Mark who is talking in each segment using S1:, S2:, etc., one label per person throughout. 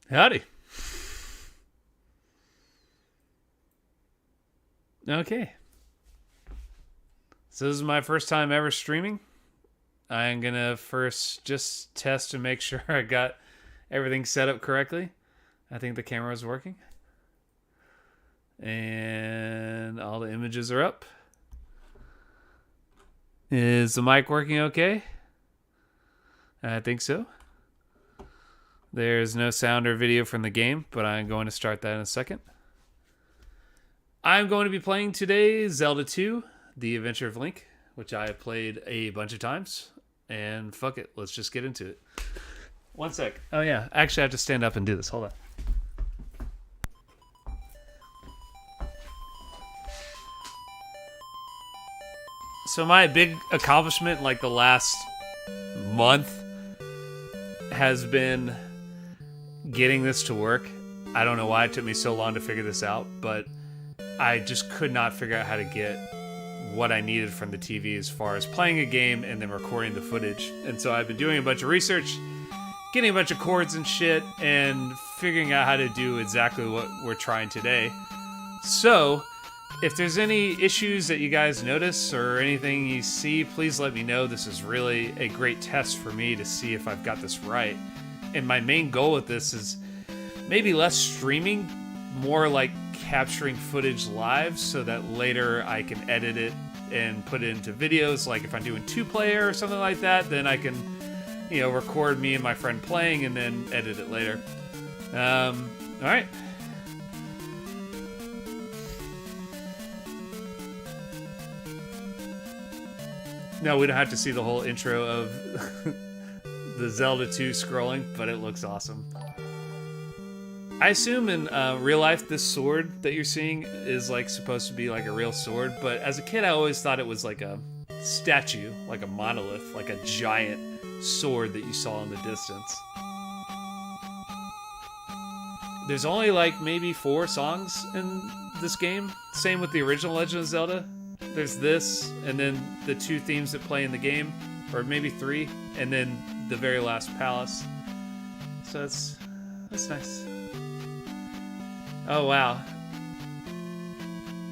S1: Howdy. Okay. So this is my first time ever streaming. I'm going to first just test to make sure I got everything set up correctly. I think the camera is working. And all the images are up. Is the mic working okay? I think so. There's no sound or video from the game, but I'm going to start that in a second. I'm going to be playing today Zelda 2, The Adventure of Link, which I have played a bunch of times. And fuck it, let's just get into it. One sec. Oh yeah, actually I have to stand up and do this. Hold on. So my big accomplishment like the last month has been getting this to work. I don't know why it took me so long to figure this out, but I just could not figure out how to get what I needed from the TV as far as playing a game and then recording the footage. And so I've been doing a bunch of research, getting a bunch of chords and shit, and figuring out how to do exactly what we're trying today. So, if there's any issues that you guys notice or anything you see, please let me know. This is really a great test for me to see if I've got this right. And my main goal with this is maybe less streaming, more like capturing footage live so that later I can edit it and put it into videos. Like if I'm doing 2-player or something like that, then I can, record me and my friend playing and then edit it later. All right. No, we don't have to see the whole intro of the Zelda 2 scrolling, but it looks awesome. I assume in real life this sword that you're seeing is like supposed to be like a real sword, but as a kid I always thought it was like a statue, like a monolith, like a giant sword that you saw in the distance. There's only like maybe 4 songs in this game. Same with the original Legend of Zelda. There's this, and then the 2 themes that play in the game, or maybe 3, and then the very last palace. So that's nice. Oh wow.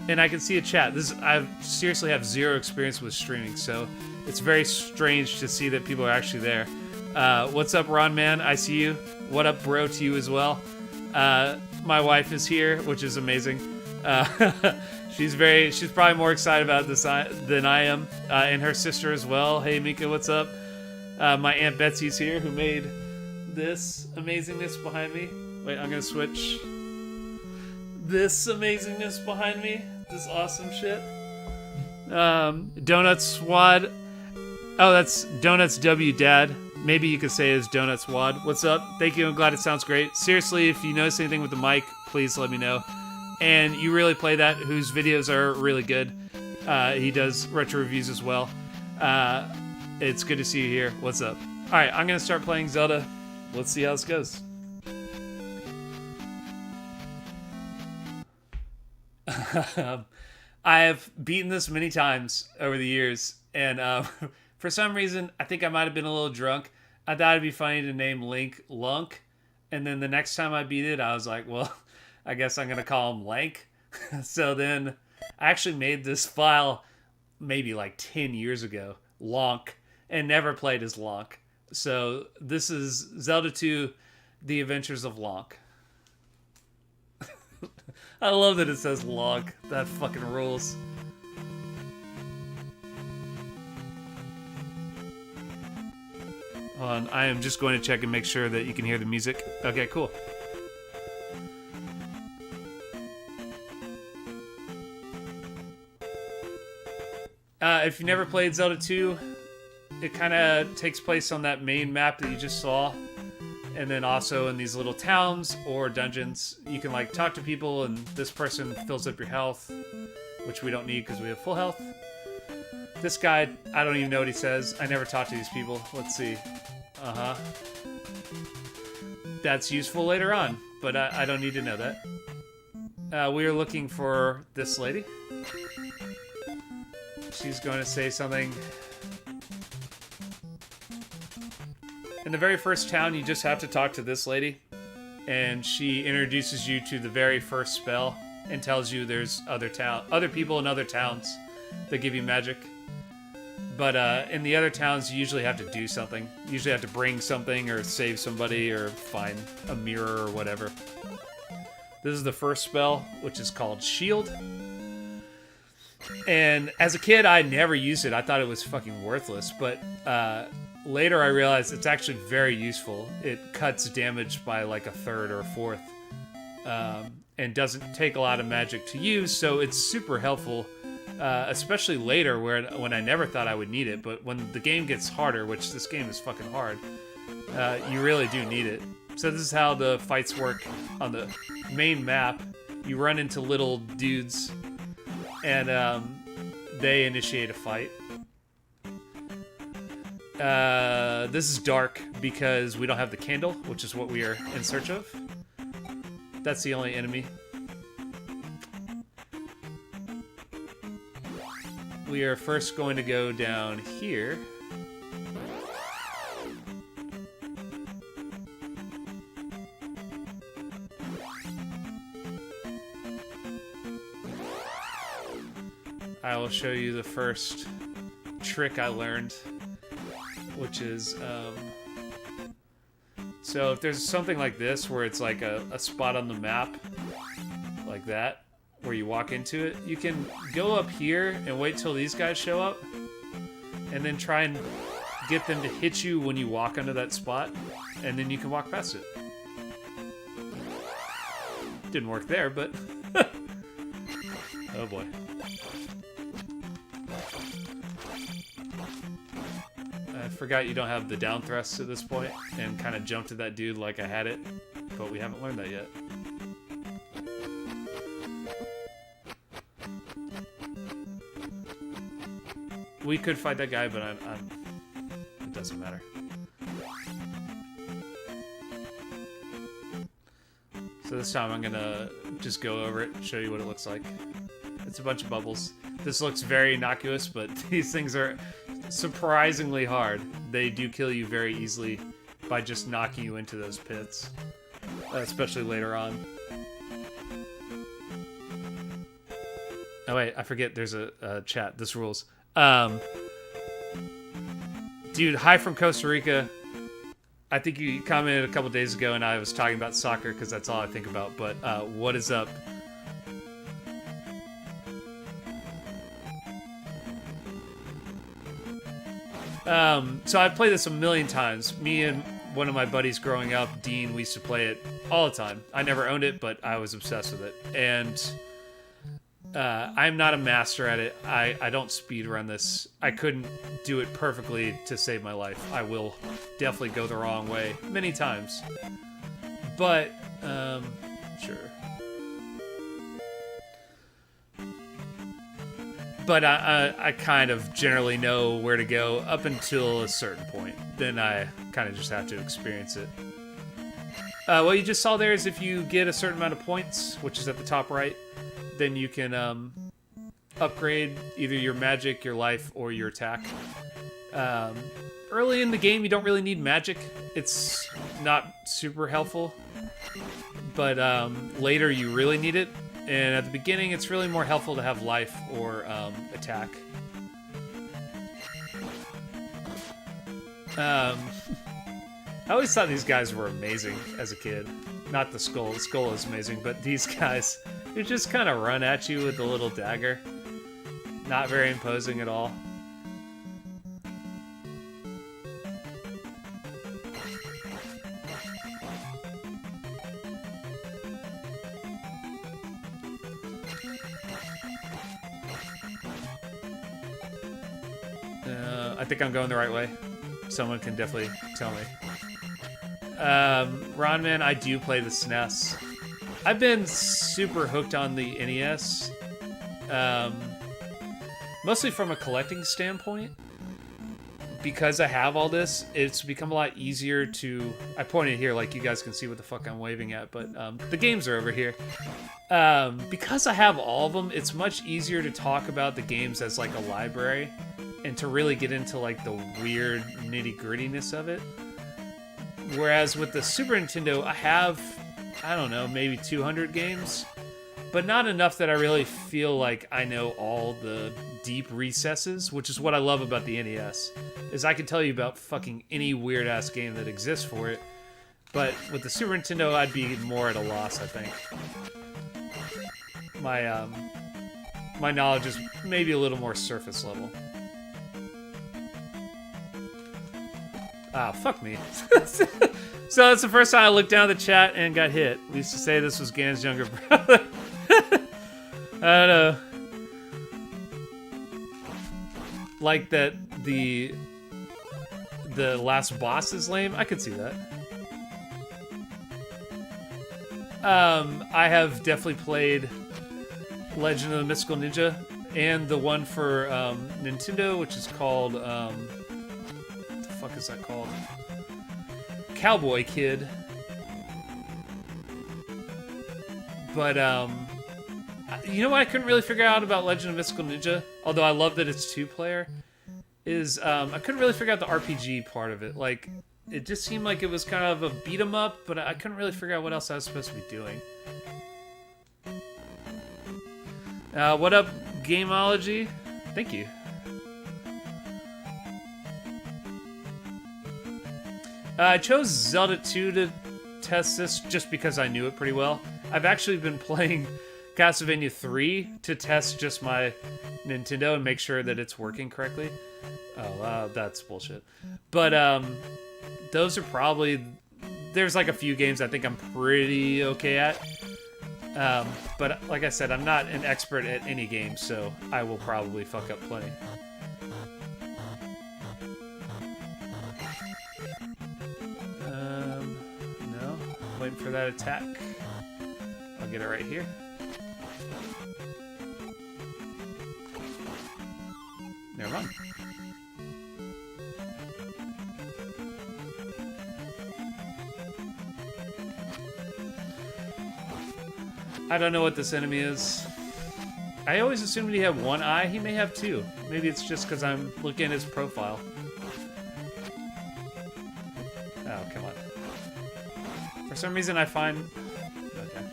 S1: And I can see a chat. I seriously have 0 experience with streaming, so it's very strange to see that people are actually there. What's up, Ron Man? I see you. What up, bro, to you as well. My wife is here, which is amazing. She's probably more excited about this than I am, and her sister as well. Hey, Mika, what's up? My Aunt Betsy's here, who made this amazingness behind me. Wait, I'm gonna switch. This amazingness behind me. This awesome shit. Donut Swad. Oh, that's Donuts W Dad. Maybe you could say is Donut Swad. What's up? Thank you. I'm glad it sounds great. Seriously, if you notice anything with the mic, please let me know. And you really play that, whose videos are really good. He does retro reviews as well. It's good to see you here. What's up? All right, I'm gonna start playing Zelda. Let's see how this goes. I have beaten this many times over the years, and for some reason, I think I might have been a little drunk. I thought it'd be funny to name Link Lunk, and then the next time I beat it, I was like, well, I guess I'm gonna call him Lank. So then, I actually made this file maybe like 10 years ago, Lonk, and never played as Lonk. So this is Zelda 2, The Adventures of Lonk. I love that it says Lonk. That fucking rules. Hold on, I am just going to check and make sure that you can hear the music. Okay, cool. If you never played Zelda 2, it kind of takes place on that main map that you just saw. And then also in these little towns or dungeons, you can like talk to people and this person fills up your health, which we don't need because we have full health. This guy, I don't even know what he says. I never talk to these people. Let's see. Uh-huh. That's useful later on, but I don't need to know that. We are looking for this lady. She's going to say something. In the very first town, you just have to talk to this lady. and she introduces you to the very first spell and tells you there's other people in other towns that give you magic. But in the other towns, you usually have to do something. You usually have to bring something or save somebody or find a mirror or whatever. This is the first spell, which is called Shield. And as a kid, I never used it. I thought it was fucking worthless. But later I realized it's actually very useful. It cuts damage by like a third or a fourth. And doesn't take a lot of magic to use, so it's super helpful. Especially later when I never thought I would need it, but when the game gets harder, which this game is fucking hard, you really do need it. So this is how the fights work on the main map. You run into little dudes, and they initiate a fight. This is dark because we don't have the candle, which is what we are in search of. That's the only enemy. We are first going to go down here. I will show you the first trick I learned, which is, so if there's something like this where it's like a spot on the map, like that, where you walk into it, you can go up here and wait till these guys show up, and then try and get them to hit you when you walk onto that spot, and then you can walk past it. Didn't work there, but oh boy. I forgot you don't have the down thrust at this point, and kind of jumped at that dude like I had it, but we haven't learned that yet. We could fight that guy, but it doesn't matter. So this time I'm gonna just go over it, show you what it looks like. It's a bunch of bubbles. This looks very innocuous, but these things are surprisingly hard. They do kill you very easily by just knocking you into those pits, especially later on. Oh wait, I forget there's a chat. This rules. Dude, hi from Costa Rica. I think you commented a couple days ago and I was talking about soccer because that's all I think about, but what is up? So I've played this a million times. Me and one of my buddies growing up, Dean, we used to play it all the time. I never owned it, but I was obsessed with it. And I'm not a master at it. I don't speedrun this. I couldn't do it perfectly to save my life. I will definitely go the wrong way many times. But, sure. But I kind of generally know where to go up until a certain point. Then I kind of just have to experience it. What you just saw there is if you get a certain amount of points, which is at the top right, then you can upgrade either your magic, your life, or your attack. Early in the game, you don't really need magic. It's not super helpful. But later, you really need it. And at the beginning, it's really more helpful to have life or attack. I always thought these guys were amazing as a kid. Not the skull. The skull is amazing, but these guys, they just kind of run at you with a little dagger. Not very imposing at all. I think I'm going the right way. Someone can definitely tell me. Ronman, I do play the SNES. I've been super hooked on the NES. Mostly from a collecting standpoint. Because I have all this, it's become a lot easier to... I pointed here like you guys can see what the fuck I'm waving at, but the games are over here. Because I have all of them, it's much easier to talk about the games as like a library and to really get into like the weird nitty-grittiness of it. Whereas with the Super Nintendo, I have I don't know, maybe 200 games. But not enough that I really feel like I know all the deep recesses, which is what I love about the NES, is I can tell you about fucking any weird-ass game that exists for it. But with the Super Nintendo, I'd be more at a loss, I think. My knowledge is maybe a little more surface level. Ah, fuck me. So that's the first time I looked down the chat and got hit. We used to say this was Gan's younger brother. I don't know. Like that the last boss is lame? I could see that. I have definitely played Legend of the Mystical Ninja and the one for Nintendo, which is called what the fuck is that called? Cowboy Kid. But you know what I couldn't really figure out about Legend of Mystical Ninja, although I love that it's 2-player, is I couldn't really figure out the RPG part of it. Like, it just seemed like it was kind of a beat 'em up, but I couldn't really figure out what else I was supposed to be doing. What up, Gameology? Thank you. I chose Zelda 2 to test this just because I knew it pretty well. I've actually been playing Castlevania 3 to test just my Nintendo and make sure that it's working correctly. Oh, that's bullshit. But those are probably... There's like a few games I think I'm pretty okay at. But like I said, I'm not an expert at any game, so I will probably fuck up plenty. No. Waiting for that attack. I'll get it right here. Never mind. I don't know what this enemy is. I always assumed he had one eye. He may have two. Maybe it's just because I'm looking at his profile. Oh, come on. For some reason I find... Okay.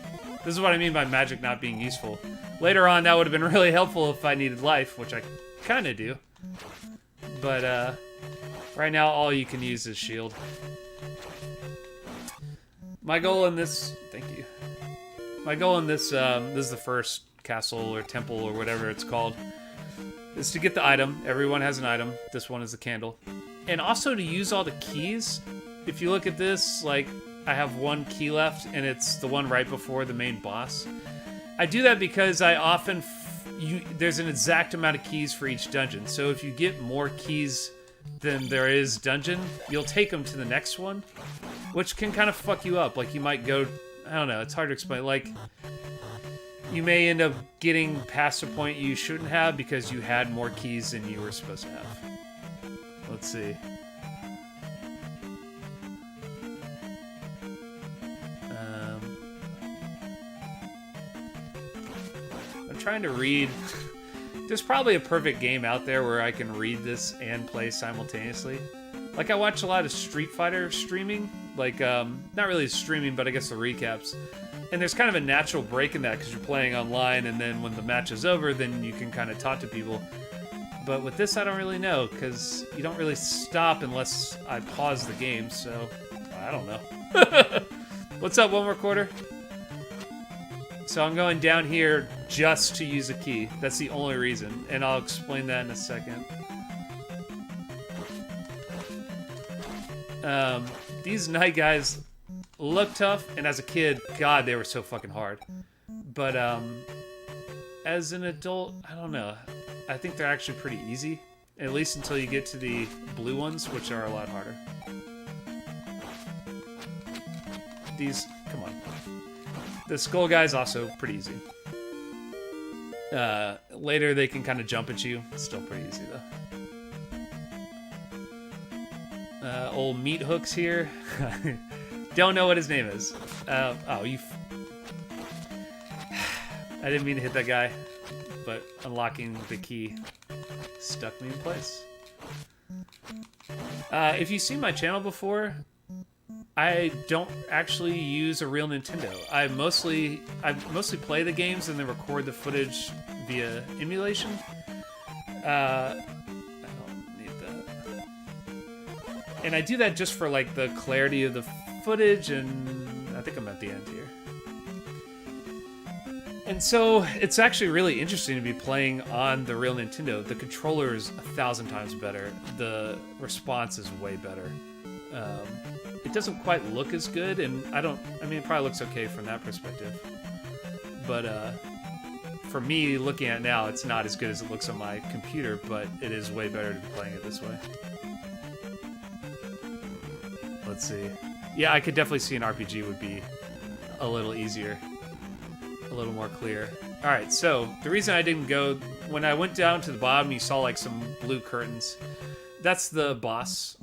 S1: This is what I mean by magic not being useful. Later on, that would have been really helpful if I needed life, which I kind of do. But, right now, all you can use is shield. My goal in this... Thank you. My goal in this, this is the first castle or temple or whatever it's called, is to get the item. Everyone has an item. This one is the candle. And also to use all the keys. If you look at this, like, I have one key left, and it's the one right before the main boss. I do that because I often... there's an exact amount of keys for each dungeon. So if you get more keys than there is dungeon, you'll take them to the next one, which can kind of fuck you up. Like, you might go... I don't know, it's hard to explain. Like, you may end up getting past a point you shouldn't have because you had more keys than you were supposed to have. Let's see. I'm trying to read. There's probably a perfect game out there where I can read this and play simultaneously. Like, I watch a lot of Street Fighter streaming. Like, not really streaming, but I guess the recaps. And there's kind of a natural break in that because you're playing online, and then when the match is over, then you can kind of talk to people. But with this, I don't really know, because you don't really stop unless I pause the game, so I don't know. What's up, one more quarter? So I'm going down here just to use a key. That's the only reason, and I'll explain that in a second. These night guys look tough, and as a kid, God, they were so fucking hard. But, as an adult, I don't know. I think they're actually pretty easy. At least until you get to the blue ones, which are a lot harder. These, come on. The skull guy's also pretty easy. Later they can kind of jump at you. It's still pretty easy, though. Old meat hooks here. Don't know what his name is. Oh, you... I didn't mean to hit that guy, but unlocking the key stuck me in place. If you've seen my channel before, I don't actually use a real Nintendo. I mostly play the games and then record the footage via emulation. I don't need that. And I do that just for like the clarity of the footage, and I think I'm at the end here. And so it's actually really interesting to be playing on the real Nintendo. The controller is 1,000 times better. The response is way better. It doesn't quite look as good, and I mean, it probably looks okay from that perspective. But for me, looking at it now, it's not as good as it looks on my computer, but it is way better to be playing it this way. Let's see. Yeah, I could definitely see an RPG would be a little easier. A little more clear. Alright, so the reason I didn't go... When I went down to the bottom, you saw like some blue curtains. That's the boss.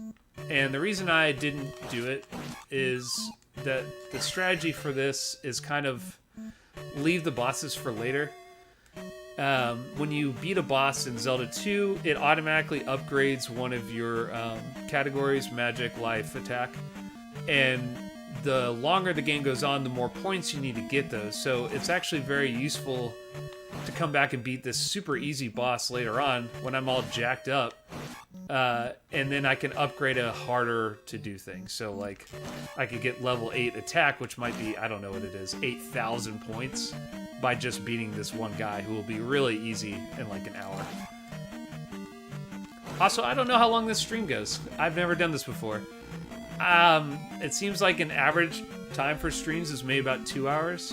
S1: And the reason I didn't do it is that the strategy for this is kind of leave the bosses for later. When you beat a boss in Zelda 2, it automatically upgrades one of your categories, magic, life, attack. And the longer the game goes on, the more points you need to get those. So it's actually very useful to come back and beat this super easy boss later on when I'm all jacked up. And then I can upgrade a harder to do thing. So like I could get level 8 attack, which might be, I don't know what it is, 8,000 points by just beating this one guy who will be really easy in like an hour. Also, I don't know how long this stream goes. I've never done this before. It seems like an average time for streams is maybe about 2 hours.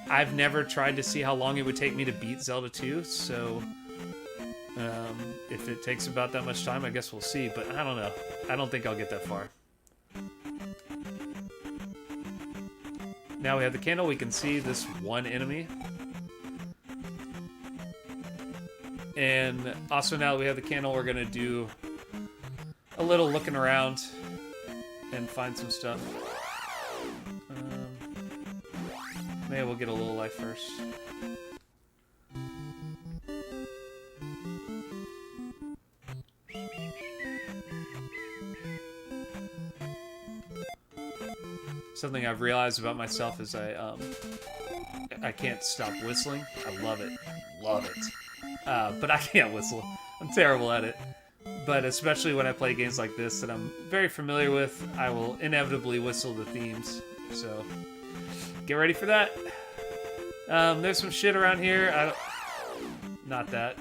S1: I've never tried to see how long it would take me to beat Zelda 2, so if it takes about that much time, I guess we'll see, but I don't know. I don't think I'll get that far. Now we have the candle, we can see this one enemy. And also now that we have the candle, we're gonna do a little looking around and find some stuff. Maybe we'll get a little life first. Something I've realized about myself is I can't stop whistling. I love it. Love it. But I can't whistle. I'm terrible at it. But especially when I play games like this that I'm very familiar with, I will inevitably whistle the themes. So get ready for that. There's some shit around here. Not that.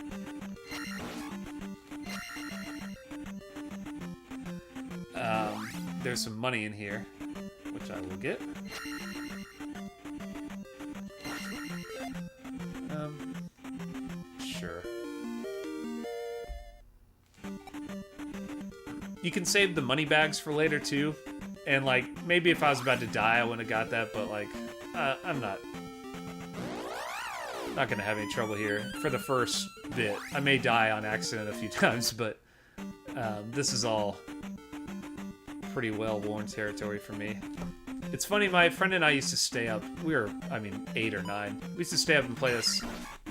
S1: There's some money in here, which I will get. Sure. You can save the money bags for later too, and like maybe if I was about to die, I wouldn't have got that. But like, I'm not gonna have any trouble here for the first bit. I may die on accident a few times, but this is all pretty well-worn territory for me. It's funny, my friend and I used to stay up. We were, 8 or 9. We used to stay up and play this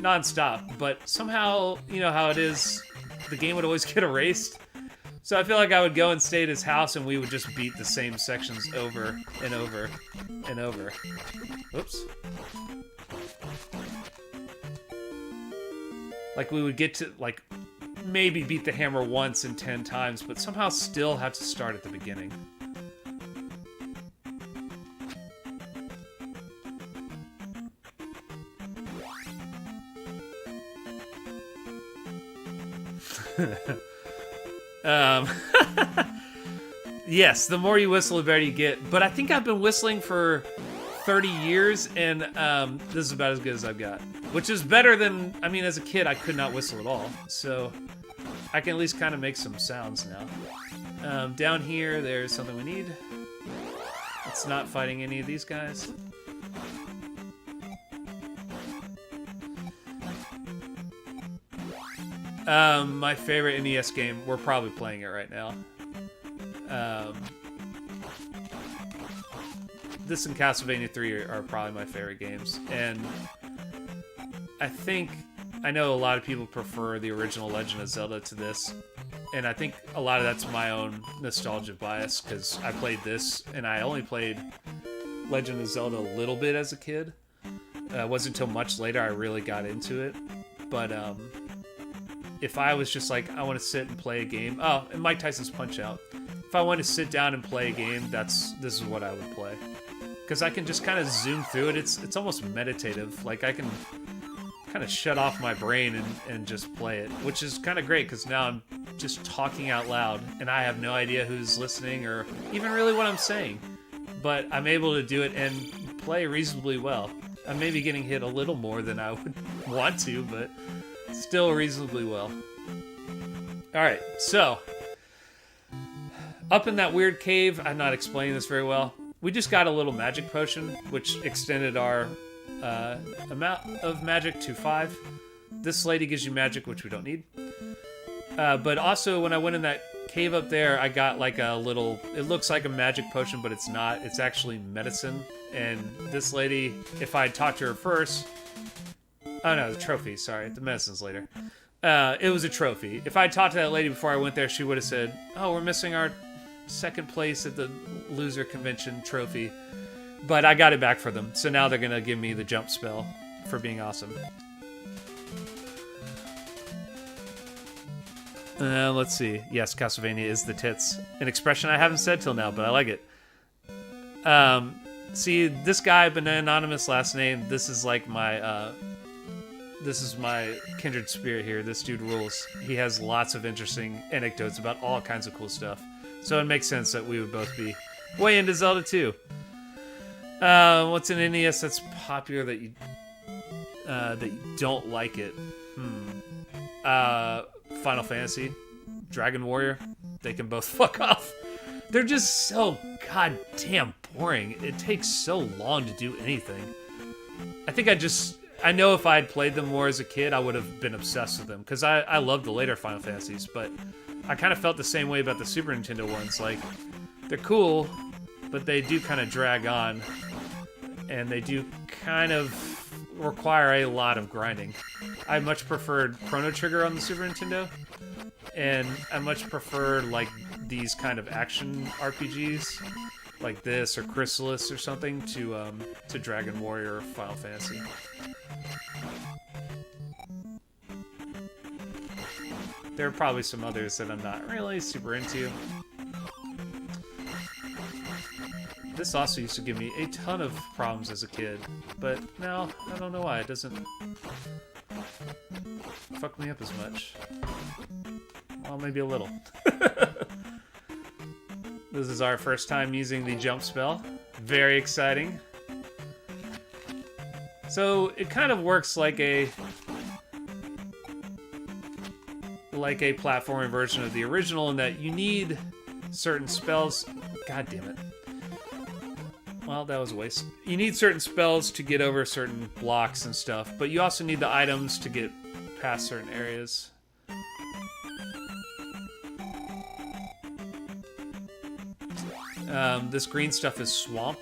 S1: non-stop, but somehow, you know how it is, the game would always get erased. So I feel like I would go and stay at his house and we would just beat the same sections over and over and over. Oops. Like we would get to, like, maybe beat the hammer once in 10 times, but somehow still have to start at the beginning. Yes, the more you whistle, the better you get. But I think I've been whistling for 30 years, and this is about as good as I've got. Which is better than, as a kid, I could not whistle at all. So I can at least kind of make some sounds now. Down here, there's something we need. It's not fighting any of these guys. My favorite NES game, we're probably playing it right now. This and Castlevania 3 are probably my favorite games, and I know a lot of people prefer the original Legend of Zelda to this. And I think a lot of that's my own nostalgia bias, because I played this, and I only played Legend of Zelda a little bit as a kid. It wasn't until much later I really got into it. But if I was just like, I want to sit and play a game... Oh, and Mike Tyson's Punch-Out! If I want to sit down and play a game, this is what I would play. Because I can just kind of zoom through it. It's almost meditative. Like, I can kind of shut off my brain and just play it, which is kind of great, because now I'm just talking out loud, and I have no idea who's listening or even really what I'm saying. But I'm able to do it and play reasonably well. I'm maybe getting hit a little more than I would want to, but still reasonably well. Alright, so up in that weird cave, I'm not explaining this very well. We just got a little magic potion, which extended our amount of magic to 5. This lady gives you magic, which we don't need. But also, when I went in that cave up there, I got like a little... It looks like a magic potion, but it's not. It's actually medicine. And this lady, if I had talked to her first... Oh no, the trophy, sorry. The medicine's later. It was a trophy. If I had talked to that lady before I went there, she would have said, oh, we're missing our second place at the loser convention trophy. But I got it back for them. So now they're going to give me the jump spell for being awesome. Let's see. Yes, Castlevania is the tits. An expression I haven't said till now, but I like it. See, this guy, anonymous last name, this is like my, this is my kindred spirit here. This dude rules. He has lots of interesting anecdotes about all kinds of cool stuff. So it makes sense that we would both be way into Zelda 2. What's an NES that's popular that you don't like it? Final Fantasy, Dragon Warrior, they can both fuck off. They're just so goddamn boring. It takes so long to do anything. I think I know if I had played them more as a kid, I would have been obsessed with them, because I love the later Final Fantasies, but I kind of felt the same way about the Super Nintendo ones. Like, they're cool, but they do kind of drag on, and they do kind of require a lot of grinding. I much preferred Chrono Trigger on the Super Nintendo, and I much preferred like these kind of action RPGs, like this or Chrysalis or something, to Dragon Warrior or Final Fantasy. There are probably some others that I'm not really super into. This also used to give me a ton of problems as a kid, but now I don't know why it doesn't fuck me up as much. Well, maybe a little. This is our first time using the jump spell. Very exciting. So it kind of works like a platforming version of the original, in that you need certain spells. God damn it. Well, that was a waste. You need certain spells to get over certain blocks and stuff, but you also need the items to get past certain areas. This green stuff is swamp,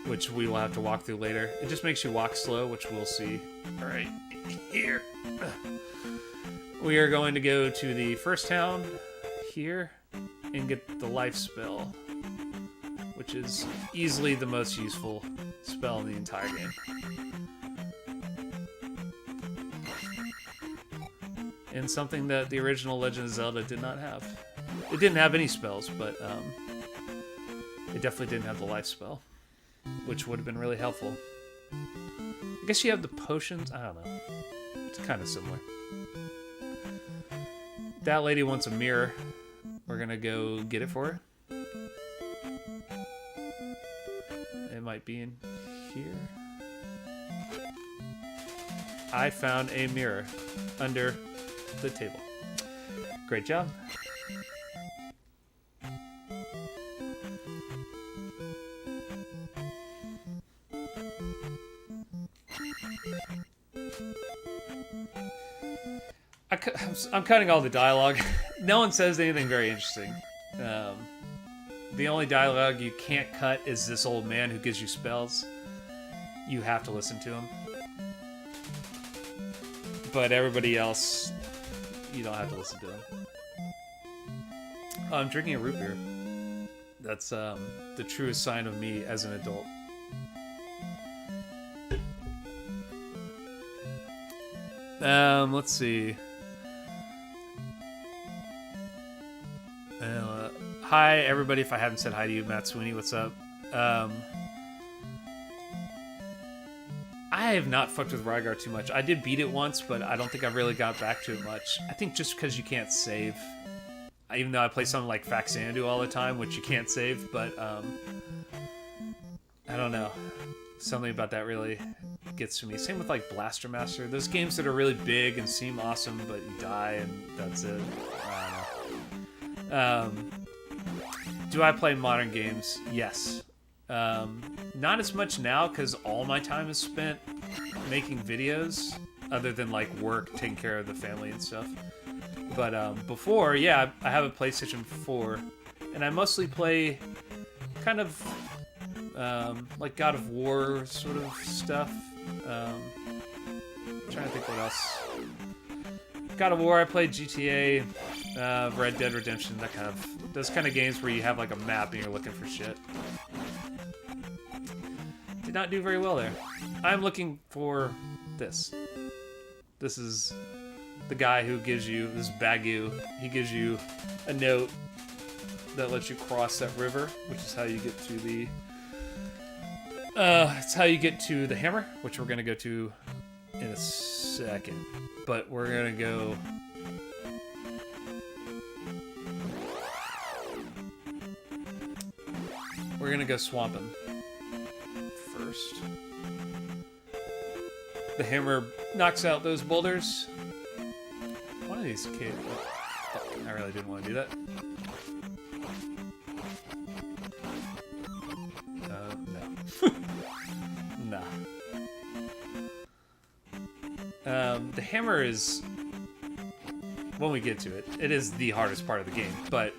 S1: which we will have to walk through later. It just makes you walk slow, which we'll see. Alright, here. We are going to go to the first town here and get the life spell, which is easily the most useful spell in the entire game. And something that the original Legend of Zelda did not have. It didn't have any spells, but it definitely didn't have the life spell, which would have been really helpful. I guess you have the potions? I don't know. It's kind of similar. That lady wants a mirror. We're gonna go get it for her. It might be in here. I found a mirror under the table. Great job. I'm cutting all the dialogue. No one says anything very interesting. The only dialogue you can't cut is this old man who gives you spells. You have to listen to him. But everybody else, you don't have to listen to him. Oh, I'm drinking a root beer. That's the truest sign of me as an adult. Let's see. Hi, everybody. If I haven't said hi to you, Matt Sweeney, what's up? I have not fucked with Rygar too much. I did beat it once, but I don't think I've really got back to it much. I think just because you can't save. Even though I play something like Faxanadu all the time, which you can't save, but I don't know. Something about that really gets to me. Same with like Blaster Master. Those games that are really big and seem awesome, but you die and that's it. I don't know. Do I play modern games? Yes. Not as much now because all my time is spent making videos, other than like work, taking care of the family and stuff. But before, yeah, I have a PlayStation 4, and I mostly play kind of like God of War sort of stuff. I'm trying to think what else. God of War, I played GTA, Red Dead Redemption, those kind of games where you have like a map and you're looking for shit. Did not do very well there. I'm looking for this. This is the guy who gives you, this Bagu, he gives you a note that lets you cross that river, which is how you get to the it's how you get to the hammer, which we're gonna go to in a second. But we're gonna go swamping first. The hammer knocks out those boulders. One of these kids. Oh, fuck, I really didn't want to do that. No. Nah. The hammer is, when we get to it, it is the hardest part of the game, but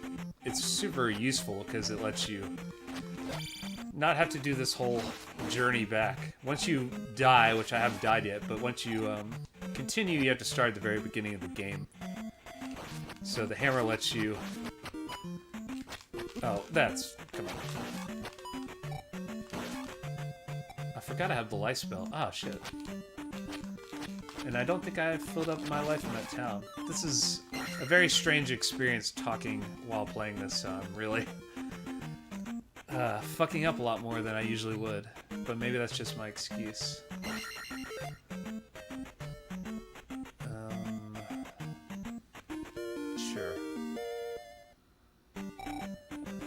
S1: it's super useful because it lets you not have to do this whole journey back. Once you die, which I haven't died yet, but once you continue, you have to start at the very beginning of the game. So the hammer lets you... Oh, that's... Come on. I forgot I have the life spell. Oh, shit. And I don't think I filled up my life in that town. This is a very strange experience talking while playing this, so I'm really... fucking up a lot more than I usually would. But maybe that's just my excuse. Sure. I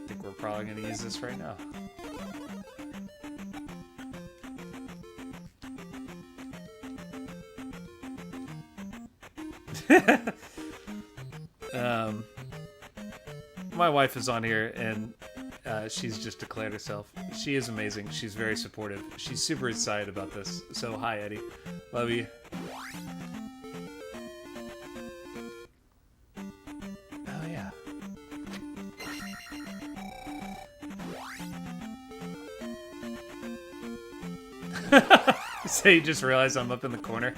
S1: think we're probably going to use this right now. My wife is on here, and she's just declared herself. She is amazing. She's very supportive. She's super excited about this. So, hi, Eddie. Love you. Oh, yeah. So you just realized I'm up in the corner?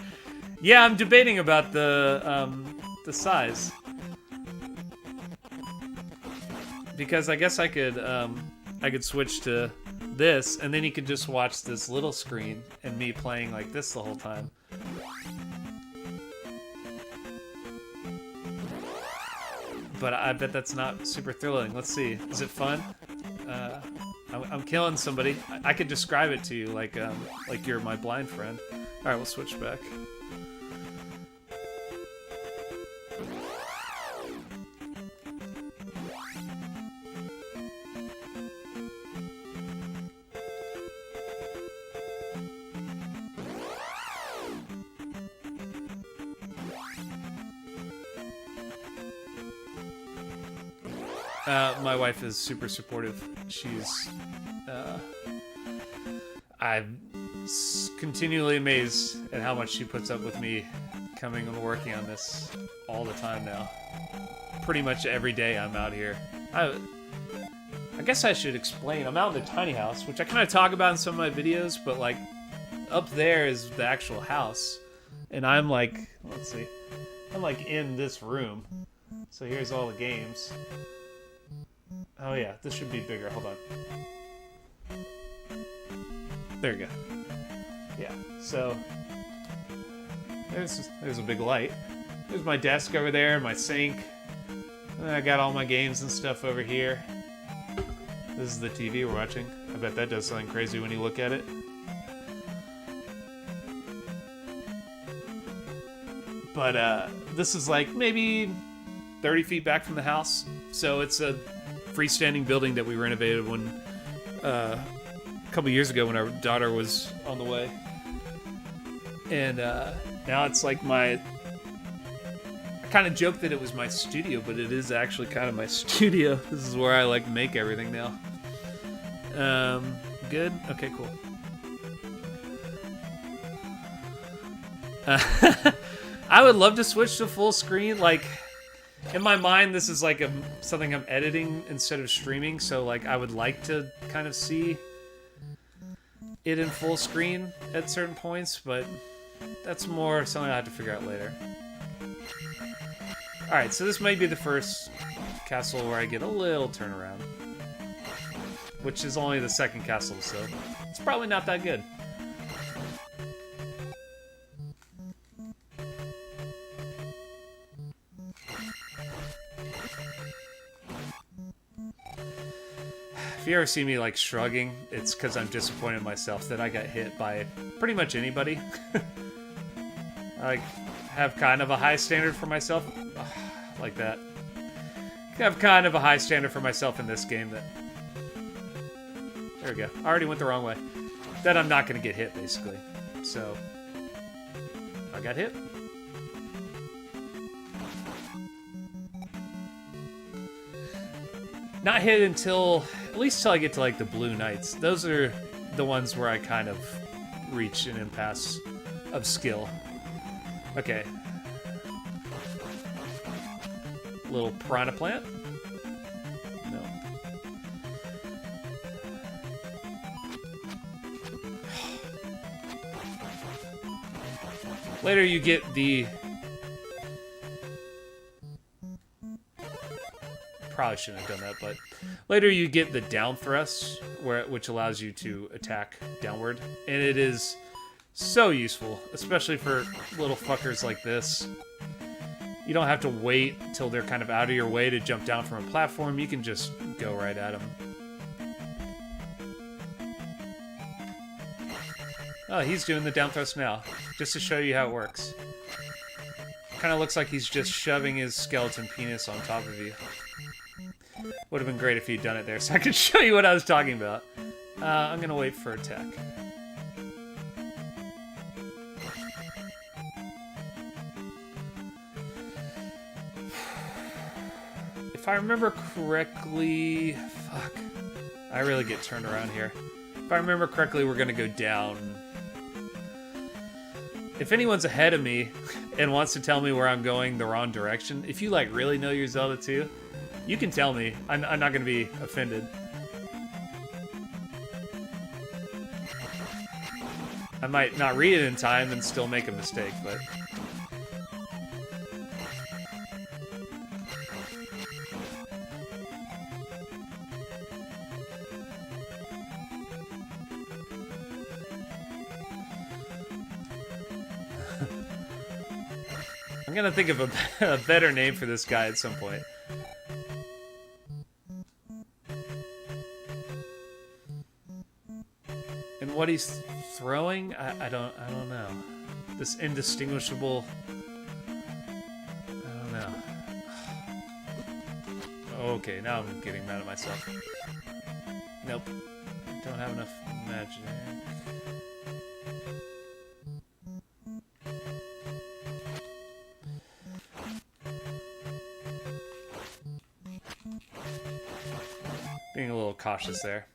S1: Yeah, I'm debating about the size. Because I guess I could switch to this, and then you could just watch this little screen and me playing like this the whole time. But I bet that's not super thrilling. Let's see. Is it fun? I'm killing somebody. I could describe it to you like you're my blind friend. All right, we'll switch back. My wife is super supportive. She's, I'm continually amazed at how much she puts up with me coming and working on this all the time now. Pretty much every day I'm out here. I guess I should explain. I'm out in the tiny house, which I kind of talk about in some of my videos, but like up there is the actual house. And I'm like, let's see, I'm like in this room. So here's all the games. Oh yeah, this should be bigger. Hold on. There you go. Yeah, so there's a big light. There's my desk over there, my sink. And I got all my games and stuff over here. This is the TV we're watching. I bet that does something crazy when you look at it. But this is like maybe 30 feet back from the house. So it's a freestanding building that we renovated when a couple years ago when our daughter was on the way. And now it's like I kind of joked that it was my studio, but it is actually kind of my studio. This is where I like make everything now. Good? Okay, cool. I would love to switch to full screen. Like, in my mind, this is like something I'm editing instead of streaming, so like I would like to kind of see it in full screen at certain points, but that's more something I have to figure out later. Alright, so this might be the first castle where I get a little turnaround. Which is only the second castle, so it's probably not that good. If you ever see me like shrugging, it's because I'm disappointed in myself that I got hit by pretty much anybody. I like have kind of a high standard for myself, like that. I have kind of a high standard for myself in this game that. There we go. I already went the wrong way. That I'm not going to get hit, basically. So I got hit. Not hit until, at least till I get to like the Blue Knights. Those are the ones where I kind of reach an impasse of skill. Okay. Little piranha plant. No. Later you get the... Probably shouldn't have done that, but later you get the down thrust, which allows you to attack downward, and it is so useful, especially for little fuckers like this. You don't have to wait till they're kind of out of your way to jump down from a platform. You can just go right at them. Oh, he's doing the down thrust now, just to show you how it works. Kind of looks like he's just shoving his skeleton penis on top of you. Would have been great if he'd done it there, so I could show you what I was talking about. I'm gonna wait for attack. If I remember correctly... Fuck. I really get turned around here. If I remember correctly, we're gonna go down. If anyone's ahead of me and wants to tell me where I'm going the wrong direction, if you like really know your Zelda 2, you can tell me. I'm not going to be offended. I might not read it in time and still make a mistake, but... I'm going to think of a better name for this guy at some point. And what he's throwing, I don't know. This indistinguishable, I don't know. Okay, now I'm getting mad at myself. Nope, don't have enough magic. Being a little cautious there.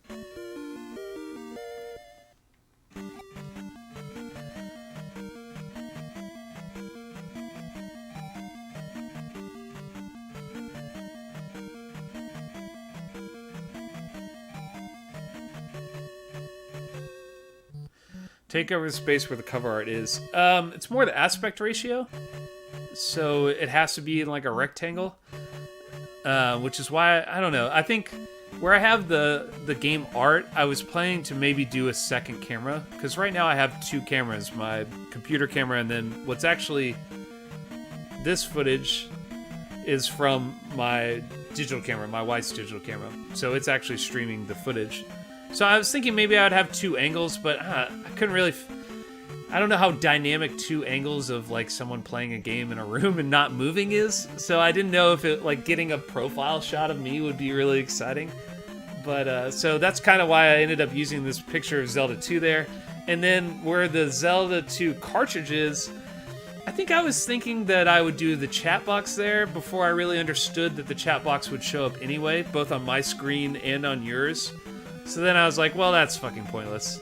S1: Take over the space where the cover art is. It's more the aspect ratio. So it has to be in like a rectangle. Which is why, I don't know. I think where I have the game art, I was planning to maybe do a second camera, because right now I have two cameras, my computer camera, and then what's actually this footage is from my digital camera, my wife's digital camera. So it's actually streaming the footage. So I was thinking maybe I would have two angles, but I couldn't really... I don't know how dynamic two angles of like someone playing a game in a room and not moving is. So I didn't know if it like getting a profile shot of me would be really exciting. But so that's kind of why I ended up using this picture of Zelda 2 there. And then where the Zelda 2 cartridge is, I think I was thinking that I would do the chat box there before I really understood that the chat box would show up anyway, both on my screen and on yours. So then I was like, well, that's fucking pointless.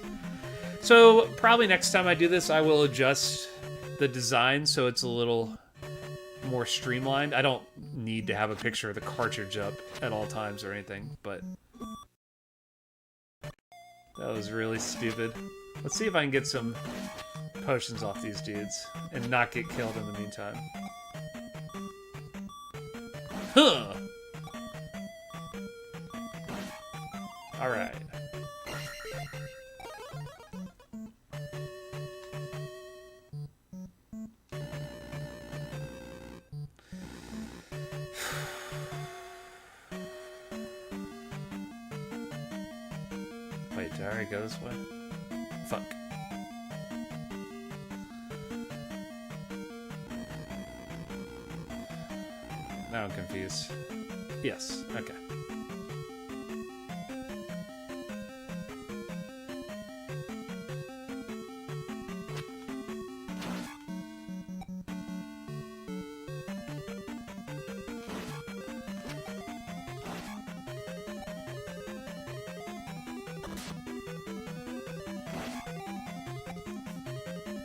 S1: So probably next time I do this, I will adjust the design so it's a little more streamlined. I don't need to have a picture of the cartridge up at all times or anything, but that was really stupid. Let's see if I can get some potions off these dudes and not get killed in the meantime. Huh! Alright. Wait, did I already go this way? Fuck. Now I'm confused. Yes, okay.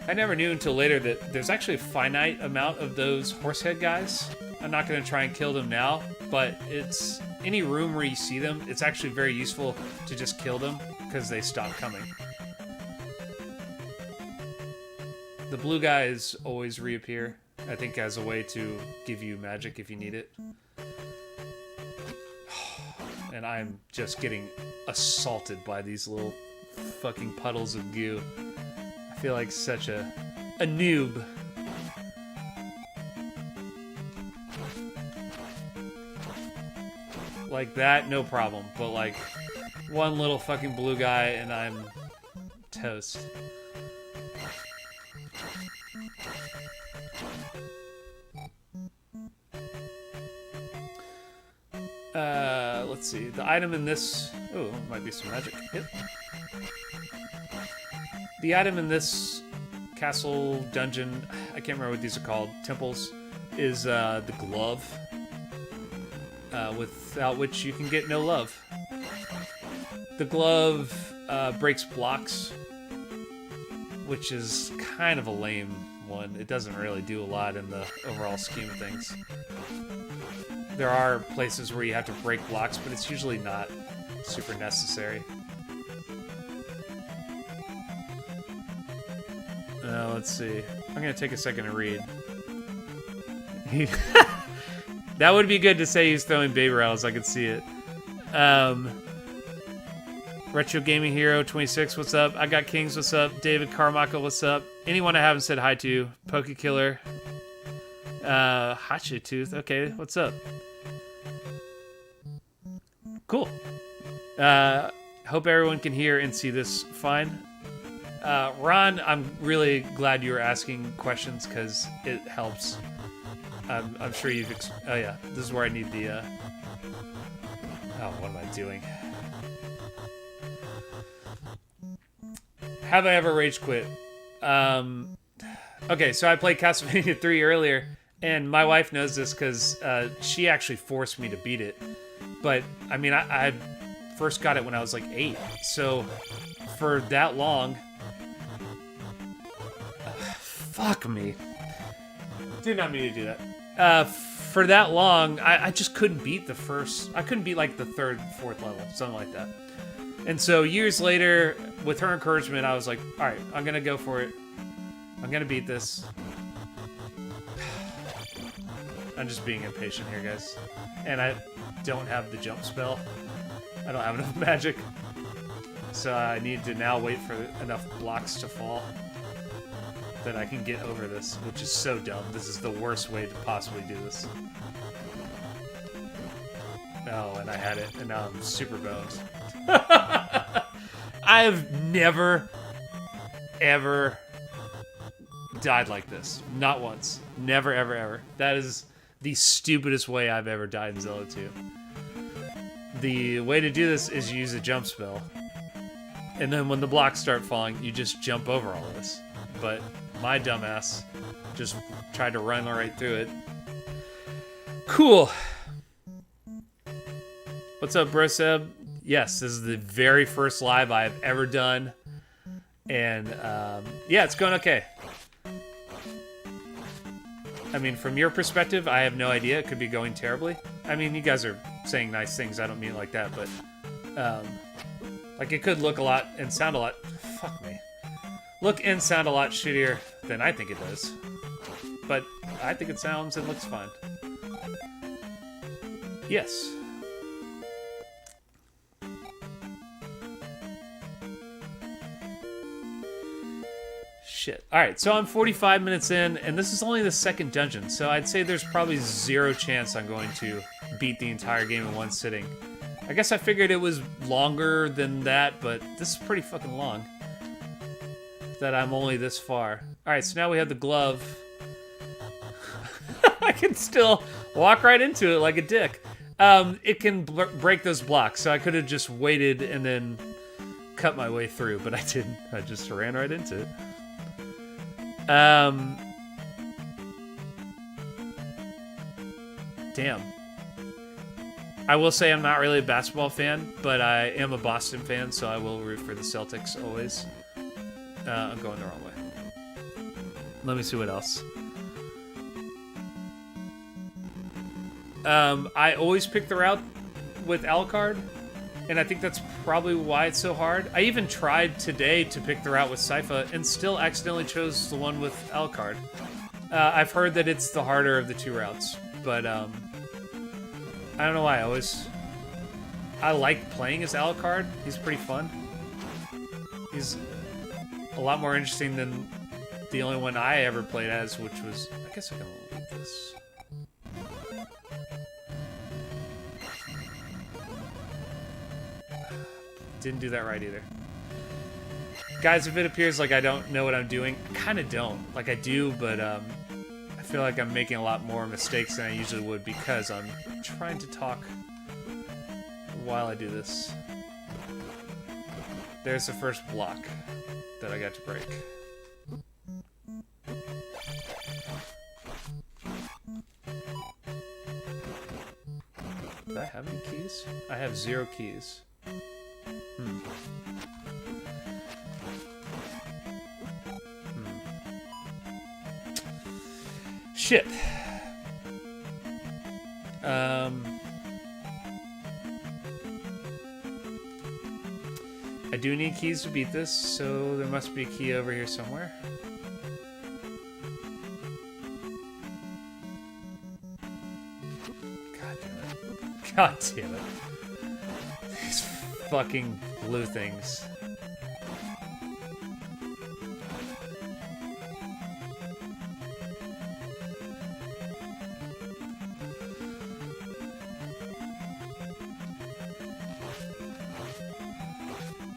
S1: I never knew until later that there's actually a finite amount of those horsehead guys. I'm not going to try and kill them now, but it's any room where you see them, it's actually very useful to just kill them because they stop coming. The blue guys always reappear, I think, as a way to give you magic if you need it. And I'm just getting assaulted by these little fucking puddles of goo. I feel like such a noob. Like that, no problem. But like one little fucking blue guy and I'm toast. Let's see. The item in this... Oh, might be some magic. Yep. The item in this castle, dungeon, I can't remember what these are called, temples, is the glove, without which you can get no love. The glove breaks blocks, which is kind of a lame one. It doesn't really do a lot in the overall scheme of things. There are places where you have to break blocks, but it's usually not super necessary. Let's see. I'm gonna take a second to read. That would be good to say he's throwing baby rattles. I could see it. Retro Gaming Hero 26, what's up? I Got Kings, what's up? David Carmichael, what's up? Anyone I haven't said hi to? Poke Killer. Hot Shit Tooth. Okay, what's up? Cool. Hope everyone can hear and see this fine. Ron, I'm really glad you were asking questions because it helps. I'm sure you've... oh yeah, this is where I need the... Oh, what am I doing? Have I ever rage quit? Okay, so I played Castlevania 3 earlier, and my wife knows this because she actually forced me to beat it. But, I mean, I first got it when I was like 8, so for that long... fuck me. Did not mean to do that. For that long, I just couldn't beat the first... I couldn't beat, like, the 3rd, 4th level, something like that. And so years later, with her encouragement, I was like, alright, I'm gonna go for it. I'm gonna beat this. I'm just being impatient here, guys. And I don't have the jump spell. I don't have enough magic. So I need to now wait for enough blocks to fall that I can get over this, which is so dumb. This is the worst way to possibly do this. Oh, and I had it, and now I'm super boned. I've never, ever died like this. Not once. Never, ever, ever. That is the stupidest way I've ever died in Zelda 2. The way to do this is use a jump spell. And then when the blocks start falling, you just jump over all this. But my dumbass just tried to run right through it. Cool. What's up, bro Seb? Yes, this is the very first live I have ever done. And, yeah, it's going okay. I mean, from your perspective, I have no idea. It could be going terribly. I mean, you guys are saying nice things. I don't mean it like that, but, like, it could look a lot and sound a lot... Fuck me. Look and sound a lot shittier than I think it does. But I think it sounds and looks fine. Yes. Shit. Alright, so I'm 45 minutes in, and this is only the second dungeon, so I'd say there's probably zero chance I'm going to beat the entire game in one sitting. I guess I figured it was longer than that, but this is pretty fucking long. That I'm only this far. Alright, so now we have the glove. I can still walk right into it like a dick. It can break those blocks, so I could have just waited and then cut my way through, but I didn't. I just ran right into it. Damn. I will say I'm not really a basketball fan, but I am a Boston fan, so I will root for the Celtics always. I'm going the wrong way. Let me see what else. I always pick the route with Alucard, and I think that's probably why it's so hard. I even tried today to pick the route with Sypha, and still accidentally chose the one with Alucard. I've heard that it's the harder of the two routes, but I don't know why. I like playing as Alucard. He's pretty fun. He's a lot more interesting than the only one I ever played as, which was... I guess I can leave this. Didn't do that right either. Guys, if it appears like I don't know what I'm doing, I kind of don't. Like I do, but I feel like I'm making a lot more mistakes than I usually would because I'm trying to talk while I do this. There's the first block that I got to break. Do I have any keys? I have 0 keys. Shit. I do need keys to beat this, so there must be a key over here somewhere. God damn it. God damn it. These fucking blue things.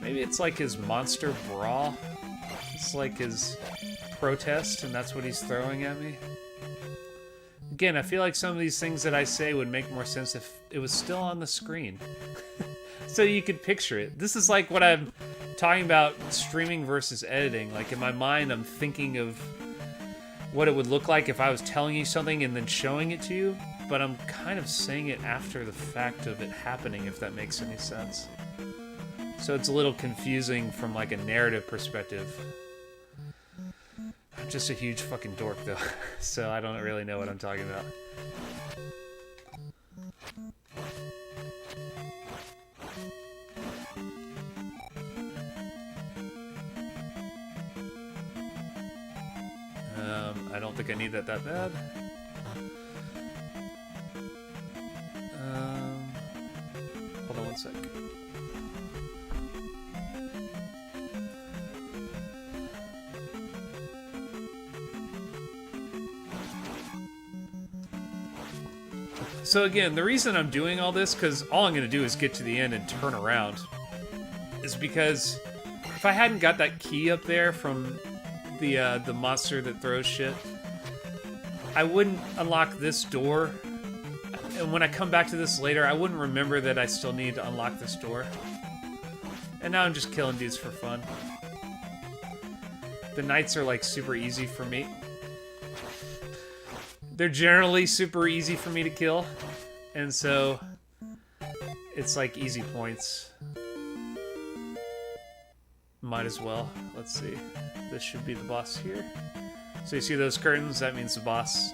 S1: Maybe it's like his monster bra. It's like his protest, and that's what he's throwing at me. Again, I feel like some of these things that I say would make more sense if it was still on the screen. So you could picture it. This is like what I'm talking about, streaming versus editing. Like in my mind, I'm thinking of what it would look like if I was telling you something and then showing it to you, but I'm kind of saying it after the fact of it happening, if that makes any sense. So it's a little confusing from like a narrative perspective. I'm just a huge fucking dork though, so I don't really know what I'm talking about. I don't think I need that bad. Hold on one sec. So again, the reason I'm doing all this, because all I'm going to do is get to the end and turn around, is because if I hadn't got that key up there from the monster that throws shit, I wouldn't unlock this door. And when I come back to this later, I wouldn't remember that I still need to unlock this door. And now I'm just killing dudes for fun. The knights are like super easy for me. They're generally super easy for me to kill, and so it's like easy points. Might as well. Let's see. This should be the boss here. So you see those curtains? That means the boss.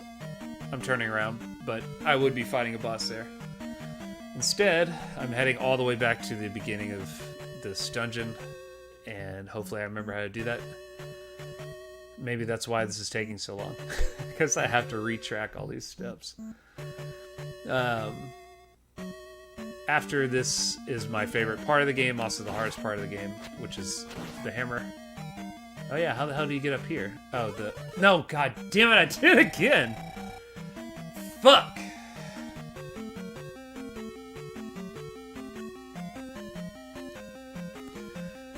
S1: I'm turning around, but I would be fighting a boss there. Instead, I'm heading all the way back to the beginning of this dungeon, and hopefully I remember how to do that. Maybe that's why this is taking so long, because I have to retrack all these steps. After this is my favorite part of the game, also the hardest part of the game, which is the hammer. Oh yeah, how the hell do you get up here? Oh, no, god damn it, I did it again! Fuck!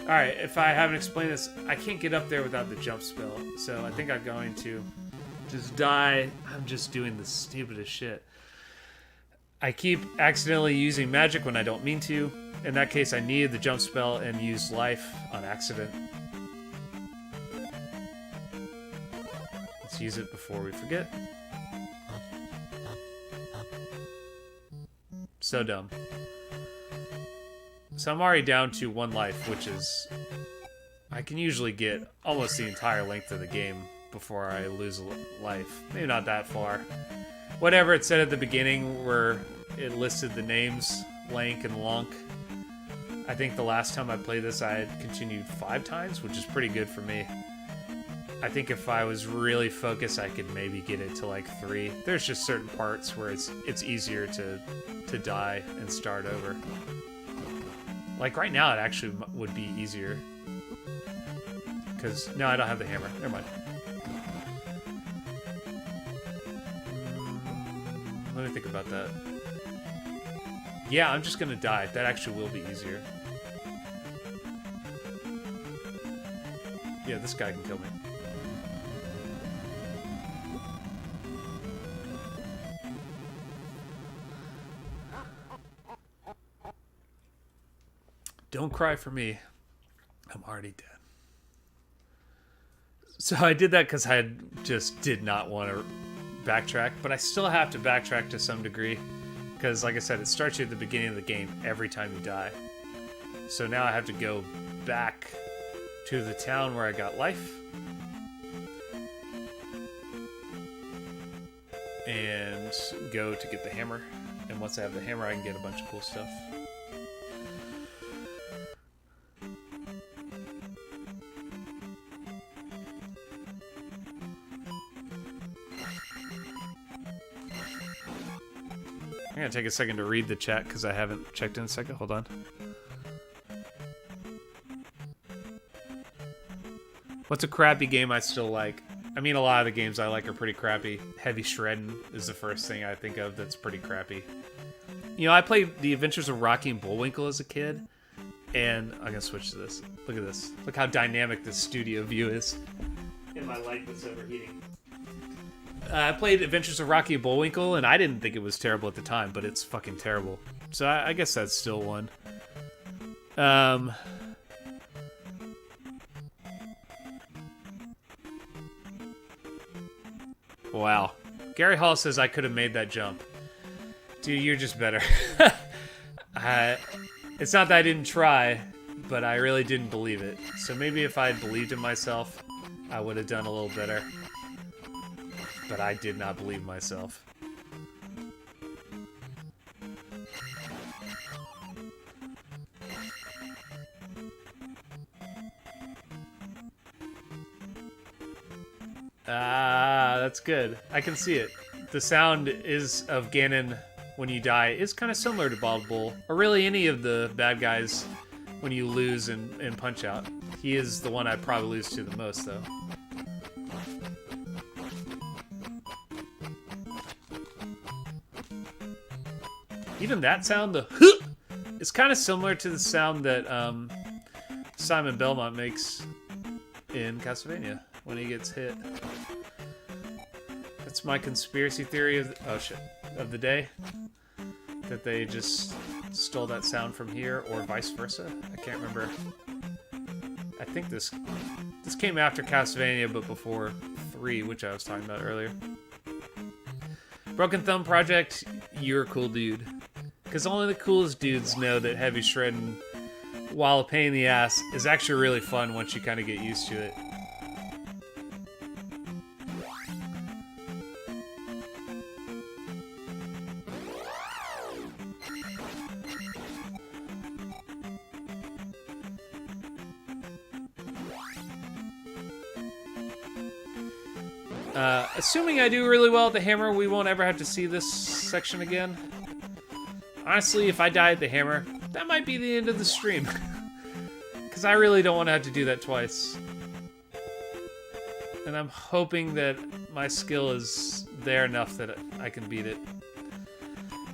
S1: Alright, if I haven't explained this, I can't get up there without the jump spell, so I think I'm going to just die. I'm just doing the stupidest shit. I keep accidentally using magic when I don't mean to. In that case, I needed the jump spell and used life on accident. Let's use it before we forget. So dumb. So I'm already down to 1 life, which is... I can usually get almost the entire length of the game before I lose a life. Maybe not that far. Whatever it said at the beginning where it listed the names, Lank and Lunk. I think the last time I played this I had continued 5 times, which is pretty good for me. I think if I was really focused I could maybe get it to like 3. There's just certain parts where it's easier to die and start over. Like right now, it actually would be easier. Because, no, I don't have the hammer. Never mind. Let me think about that. Yeah, I'm just gonna die. That actually will be easier. Yeah, this guy can kill me. Don't cry for me. I'm already dead. So I did that because I just did not want to backtrack, but I still have to backtrack to some degree because, like I said, it starts you at the beginning of the game every time you die. So now I have to go back to the town where I got life and go to get the hammer. And once I have the hammer, I can get a bunch of cool stuff. I'm gonna take a second to read the chat because I haven't checked in a second. Hold on. What's a crappy game I still like? I mean, a lot of the games I like are pretty crappy. Heavy Shredding is the first thing I think of that's pretty crappy. You know, I played The Adventures of Rocky and Bullwinkle as a kid, and I'm gonna switch to this. Look at this. Look how dynamic this studio view is. And my light was overheating. I played Adventures of Rocky and Bullwinkle, and I didn't think it was terrible at the time, but it's fucking terrible. So I guess that's still one. Wow. Gary Hall says I could have made that jump. Dude, you're just better. It's not that I didn't try, but I really didn't believe it. So maybe if I had believed in myself, I would have done a little better. But I did not believe myself. Ah, that's good. I can see it. The sound is of Ganon when you die is kind of similar to Bald Bull, or really any of the bad guys when you lose in Punch-Out. He is the one I'd probably lose to the most, though. Even that sound, the is kind of similar to the sound that Simon Belmont makes in Castlevania when he gets hit. That's my conspiracy theory of of the day. That they just stole that sound from here, or vice versa. I can't remember. I think this came after Castlevania, but before 3, which I was talking about earlier. Broken Thumb Project, you're a cool dude. Because only the coolest dudes know that heavy shredding, while a pain in the ass, is actually really fun once you kind of get used to it. Assuming I do really well at the hammer, we won't ever have to see this section again. Honestly, if I die at the hammer, that might be the end of the stream. Because I really don't want to have to do that twice. And I'm hoping that my skill is there enough that I can beat it.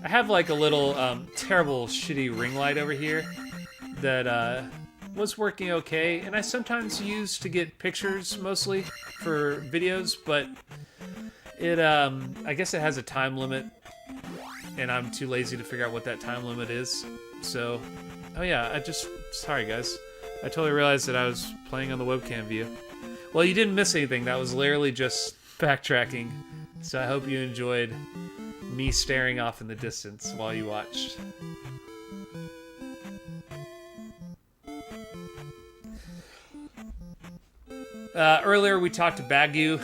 S1: I have like a little terrible shitty ring light over here that was working okay, and I sometimes use to get pictures mostly for videos, but it I guess it has a time limit, and I'm too lazy to figure out what that time limit is. So, oh yeah, sorry guys, I totally realized that I was playing on the webcam view. Well, you didn't miss anything. That was literally just backtracking. So I hope you enjoyed me staring off in the distance while you watched. Earlier we talked to Bagu,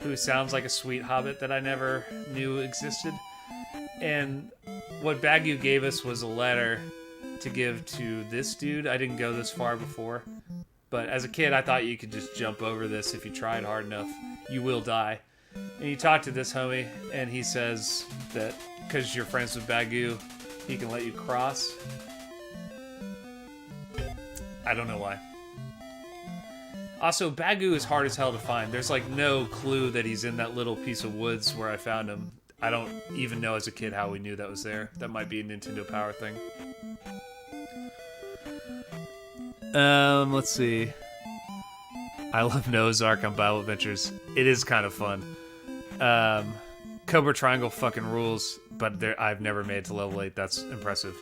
S1: who sounds like a sweet hobbit that I never knew existed. And what Bagu gave us was a letter to give to this dude. I didn't go this far before, but as a kid I thought you could just jump over this if you tried hard enough. You will die. And you talk to this homie, and he says that because you're friends with Bagu, he can let you cross. I don't know why. Also, Bagu is hard as hell to find. There's like no clue that he's in that little piece of woods where I found him. I don't even know as a kid how we knew that was there. That might be a Nintendo Power thing. Let's see. I love Noah's Ark on Bible Adventures. It is kind of fun. Cobra Triangle fucking rules, but I've never made it to level 8. That's impressive.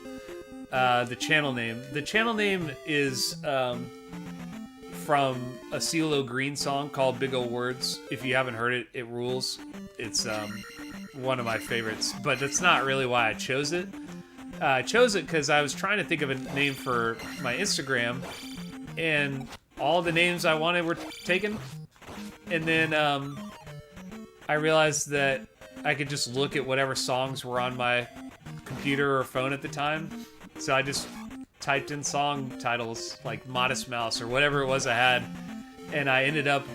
S1: The channel name. The channel name is from a CeeLo Green song called Big Ol' Words. If you haven't heard it, it rules. It's one of my favorites, but that's not really why I chose it. I chose it because I was trying to think of a name for my Instagram, and all the names I wanted were taken. And then I realized that I could just look at whatever songs were on my computer or phone at the time. So I just typed in song titles like Modest Mouse or whatever it was I had, and I ended up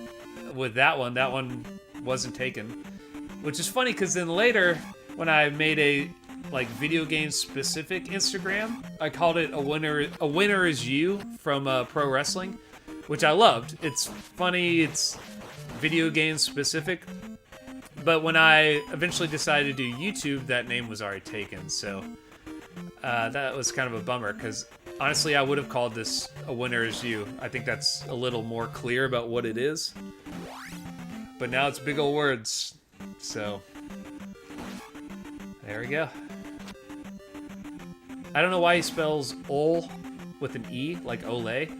S1: with that one. That one wasn't taken, which is funny because then later when I made a like video game specific Instagram, I called it a winner is you from pro wrestling, which I loved. It's funny, it's video game specific, but when I eventually decided to do YouTube, that name was already taken. So that was kind of a bummer, because honestly I would have called this a winner is you. I think that's a little more clear about what it is, but now it's Big Ol' Words. So there we go. I don't know why he spells ol with an E, like Olay,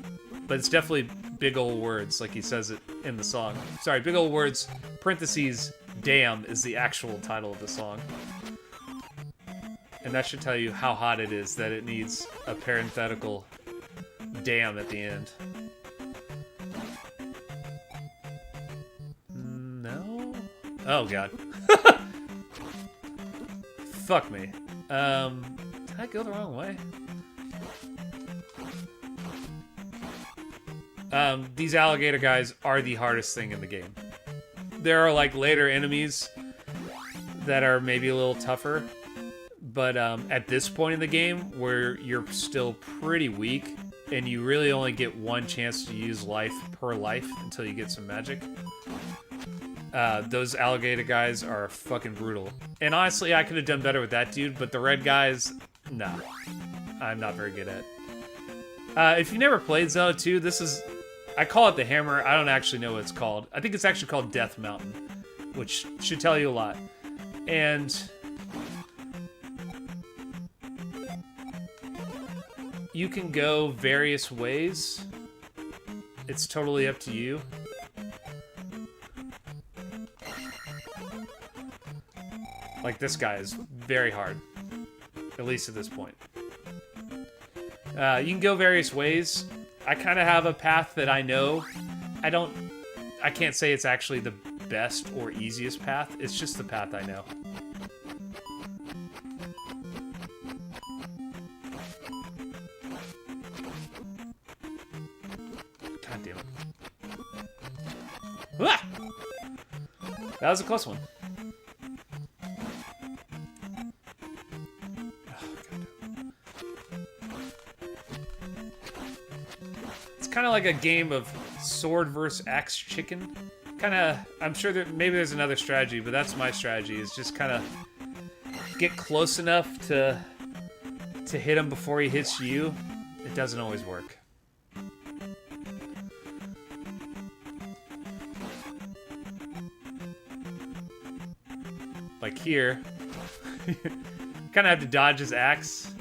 S1: but it's definitely Big Ol' Words, like he says it in the song. Sorry, Big Ol' Words, parentheses, damn, is the actual title of the song. And that should tell you how hot it is that it needs a parenthetical damn at the end. No? Oh, God. Fuck me. Did I go the wrong way? These alligator guys are the hardest thing in the game. There are like later enemies that are maybe a little tougher, But at this point in the game, where you're still pretty weak, and you really only get one chance to use life per life until you get some magic, those alligator guys are fucking brutal. And honestly, I could have done better with that dude, but the red guys, nah, I'm not very good at. If you've never played Zelda 2, this is... I call it the hammer. I don't actually know what it's called. I think it's actually called Death Mountain, which should tell you a lot. And you can go various ways. It's totally up to you. Like, this guy is very hard, at least at this point. You can go various ways. I kind of have a path that I know. I can't say it's actually the best or easiest path. It's just the path I know. God damn it. Ah! That was a close one. Kind of like a game of sword versus axe chicken. Kind of, I'm sure that maybe there's another strategy, but that's my strategy, is just kind of get close enough to hit him before he hits you. It doesn't always work. Like here, kind of have to dodge his axe.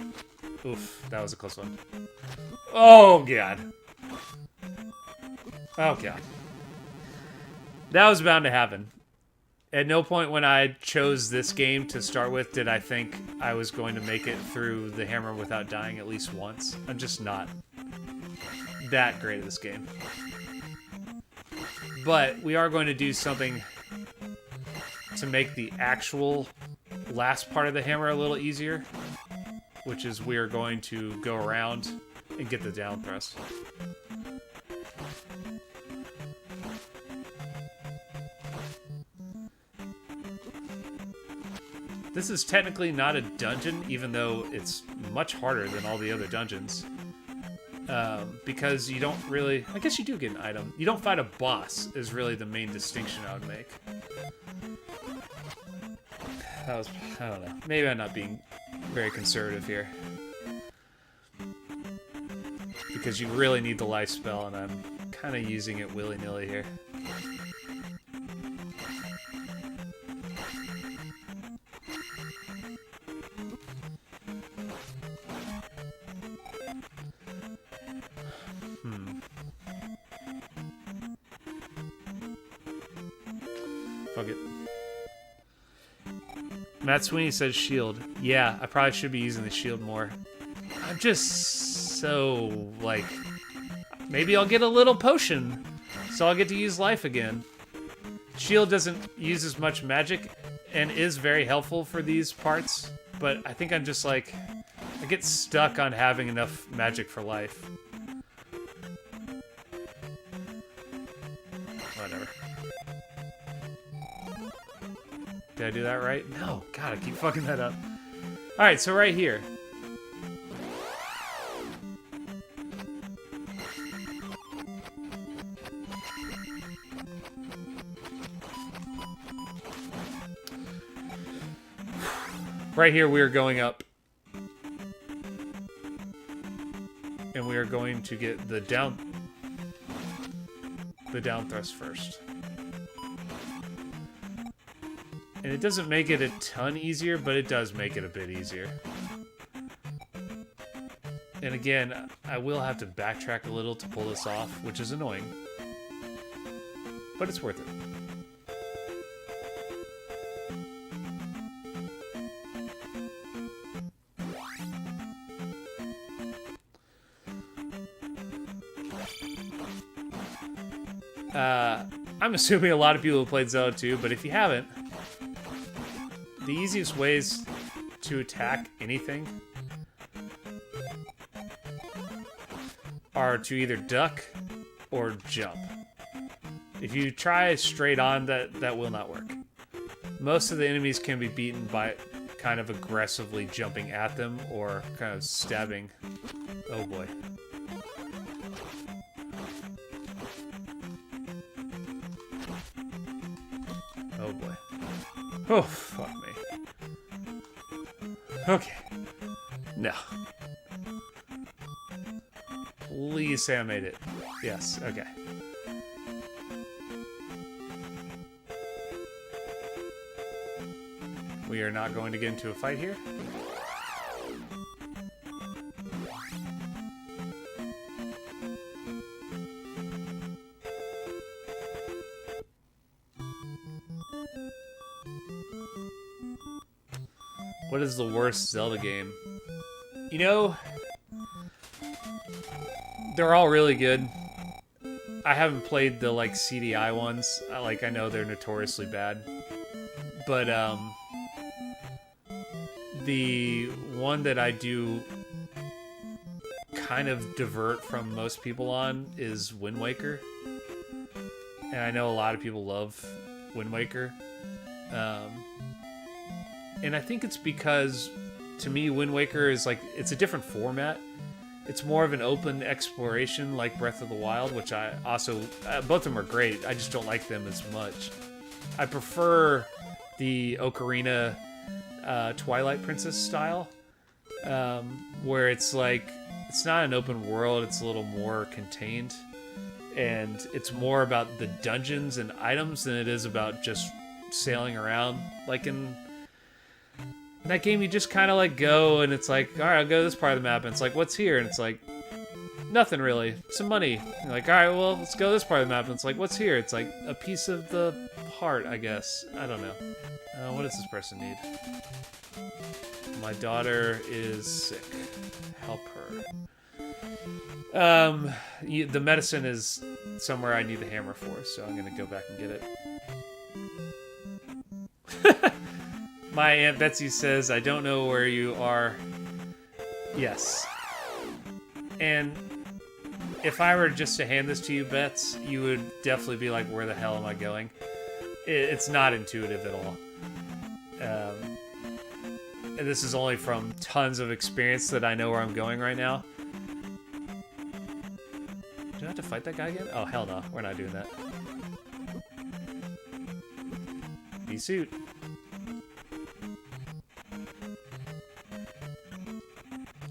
S1: Oof, that was a close one. Oh, God. Oh, God. That was bound to happen. At no point when I chose this game to start with did I think I was going to make it through the hammer without dying at least once. I'm just not that great at this game. But we are going to do something to make the actual last part of the hammer a little easier, which is we are going to go around and get the down thrust. This is technically not a dungeon, even though it's much harder than all the other dungeons. Because you don't really... I guess you do get an item. You don't fight a boss, is really the main distinction I would make. That was... I don't know. Maybe I'm not being very conservative here. Because you really need the life spell, and I'm kind of using it willy-nilly here. Fuck it. Matt Sweeney says shield. Yeah, I probably should be using the shield more. I'm just so, like... Maybe I'll get a little potion, so I'll get to use life again. Shield doesn't use as much magic, and is very helpful for these parts, but I think I'm just like... I get stuck on having enough magic for life. Whatever. Did I do that right? No. God, I keep fucking that up. Alright, so right here. Right here, we are going up. And we are going to get the down thrust first. And it doesn't make it a ton easier, but it does make it a bit easier. And again, I will have to backtrack a little to pull this off, which is annoying. But it's worth it. I'm assuming a lot of people have played Zelda 2, but if you haven't, the easiest ways to attack anything are to either duck or jump. If you try straight on, that will not work. Most of the enemies can be beaten by kind of aggressively jumping at them or kind of stabbing. Oh boy. Oh boy. Oh, fuck me. Okay. No. Please say I made it. Yes, okay. We are not going to get into a fight here. What is the worst Zelda game? You know, they're all really good. I haven't played the like CDI ones. I know they're notoriously bad. But the one that I do kind of divert from most people on is Wind Waker. And I know a lot of people love Wind Waker. And I think it's because, to me, Wind Waker is like, it's a different format. It's more of an open exploration like Breath of the Wild, which I also, both of them are great. I just don't like them as much. I prefer the Ocarina Twilight Princess style, where it's like, it's not an open world, it's a little more contained. And it's more about the dungeons and items than it is about just sailing around. Like in that game, you just kind of like go and it's like, all right, I'll go to this part of the map. And it's like, what's here? And it's like, nothing really. Some money. You're like, all right, well, let's go to this part of the map. And it's like, what's here? It's like a piece of the heart, I guess. I don't know. What does this person need? My daughter is sick. Help her. The medicine is somewhere I need the hammer for, so I'm going to go back and get it. My Aunt Betsy says, I don't know where you are. Yes. And if I were just to hand this to you, Bets, you would definitely be like, where the hell am I going? It's not intuitive at all. And this is only from tons of experience that I know where I'm going right now. Do I have to fight that guy again? Oh, hell no. We're not doing that. B-suit.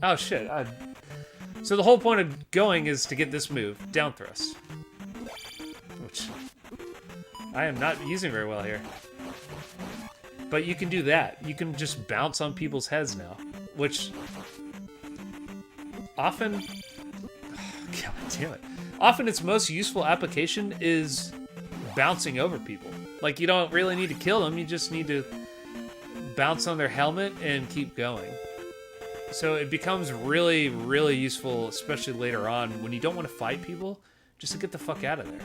S1: Oh, shit. So the whole point of going is to get this move. Down thrust. Which I am not using very well here. But you can do that. You can just bounce on people's heads now. Which often... God damn it. Often its most useful application is bouncing over people. Like, you don't really need to kill them. You just need to bounce on their helmet and keep going. So it becomes really, really useful, especially later on, when you don't want to fight people, just to get the fuck out of there.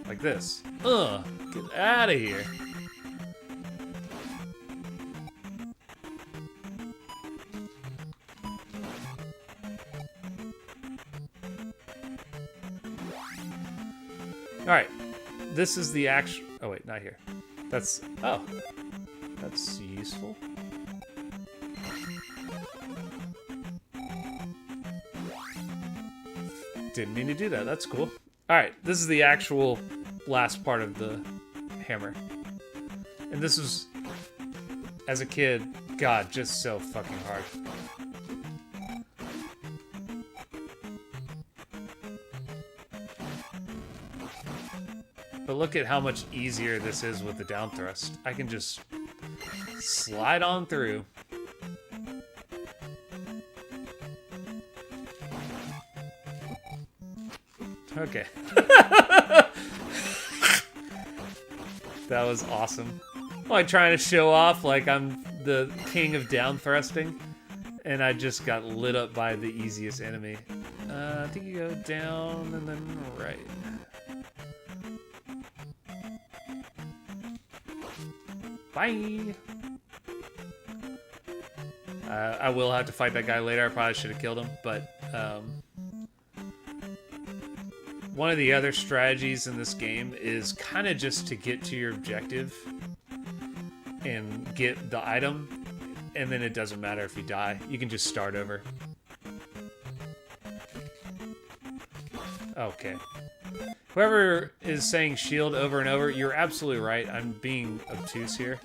S1: Like this. Ugh, get out of here. Alright, this is the actual... Oh wait, not here. That's... Oh. That's useful. Didn't mean to do that. That's cool. Alright, this is the actual last part of the hammer. And this was, as a kid, God, just so fucking hard. But look at how much easier this is with the down thrust. I can just slide on through. Okay. That was awesome. Like trying to show off like I'm the king of down thrusting, and I just got lit up by the easiest enemy. I think you go down and then right. Bye! I will have to fight that guy later. I probably should have killed him, but one of the other strategies in this game is kind of just to get to your objective. and get the item, and then it doesn't matter if you die. You can just start over. Okay. Whoever is saying shield over and over, you're absolutely right. I'm being obtuse here.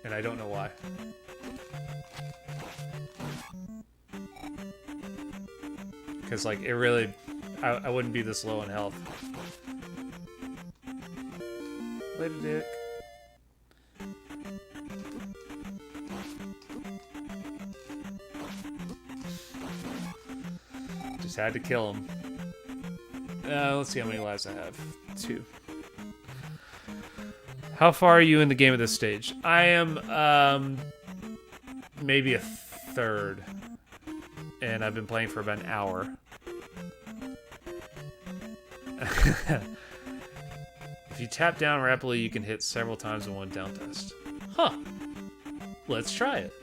S1: And I don't know why. Because, like, it really... I wouldn't be this low in health. Later, Dick. Just had to kill him. Let's see how many lives I have. 2. How far are you in the game at this stage? I am, maybe a third. And I've been playing for about an hour. If you tap down rapidly, you can hit several times in one down test. Huh. Let's try it.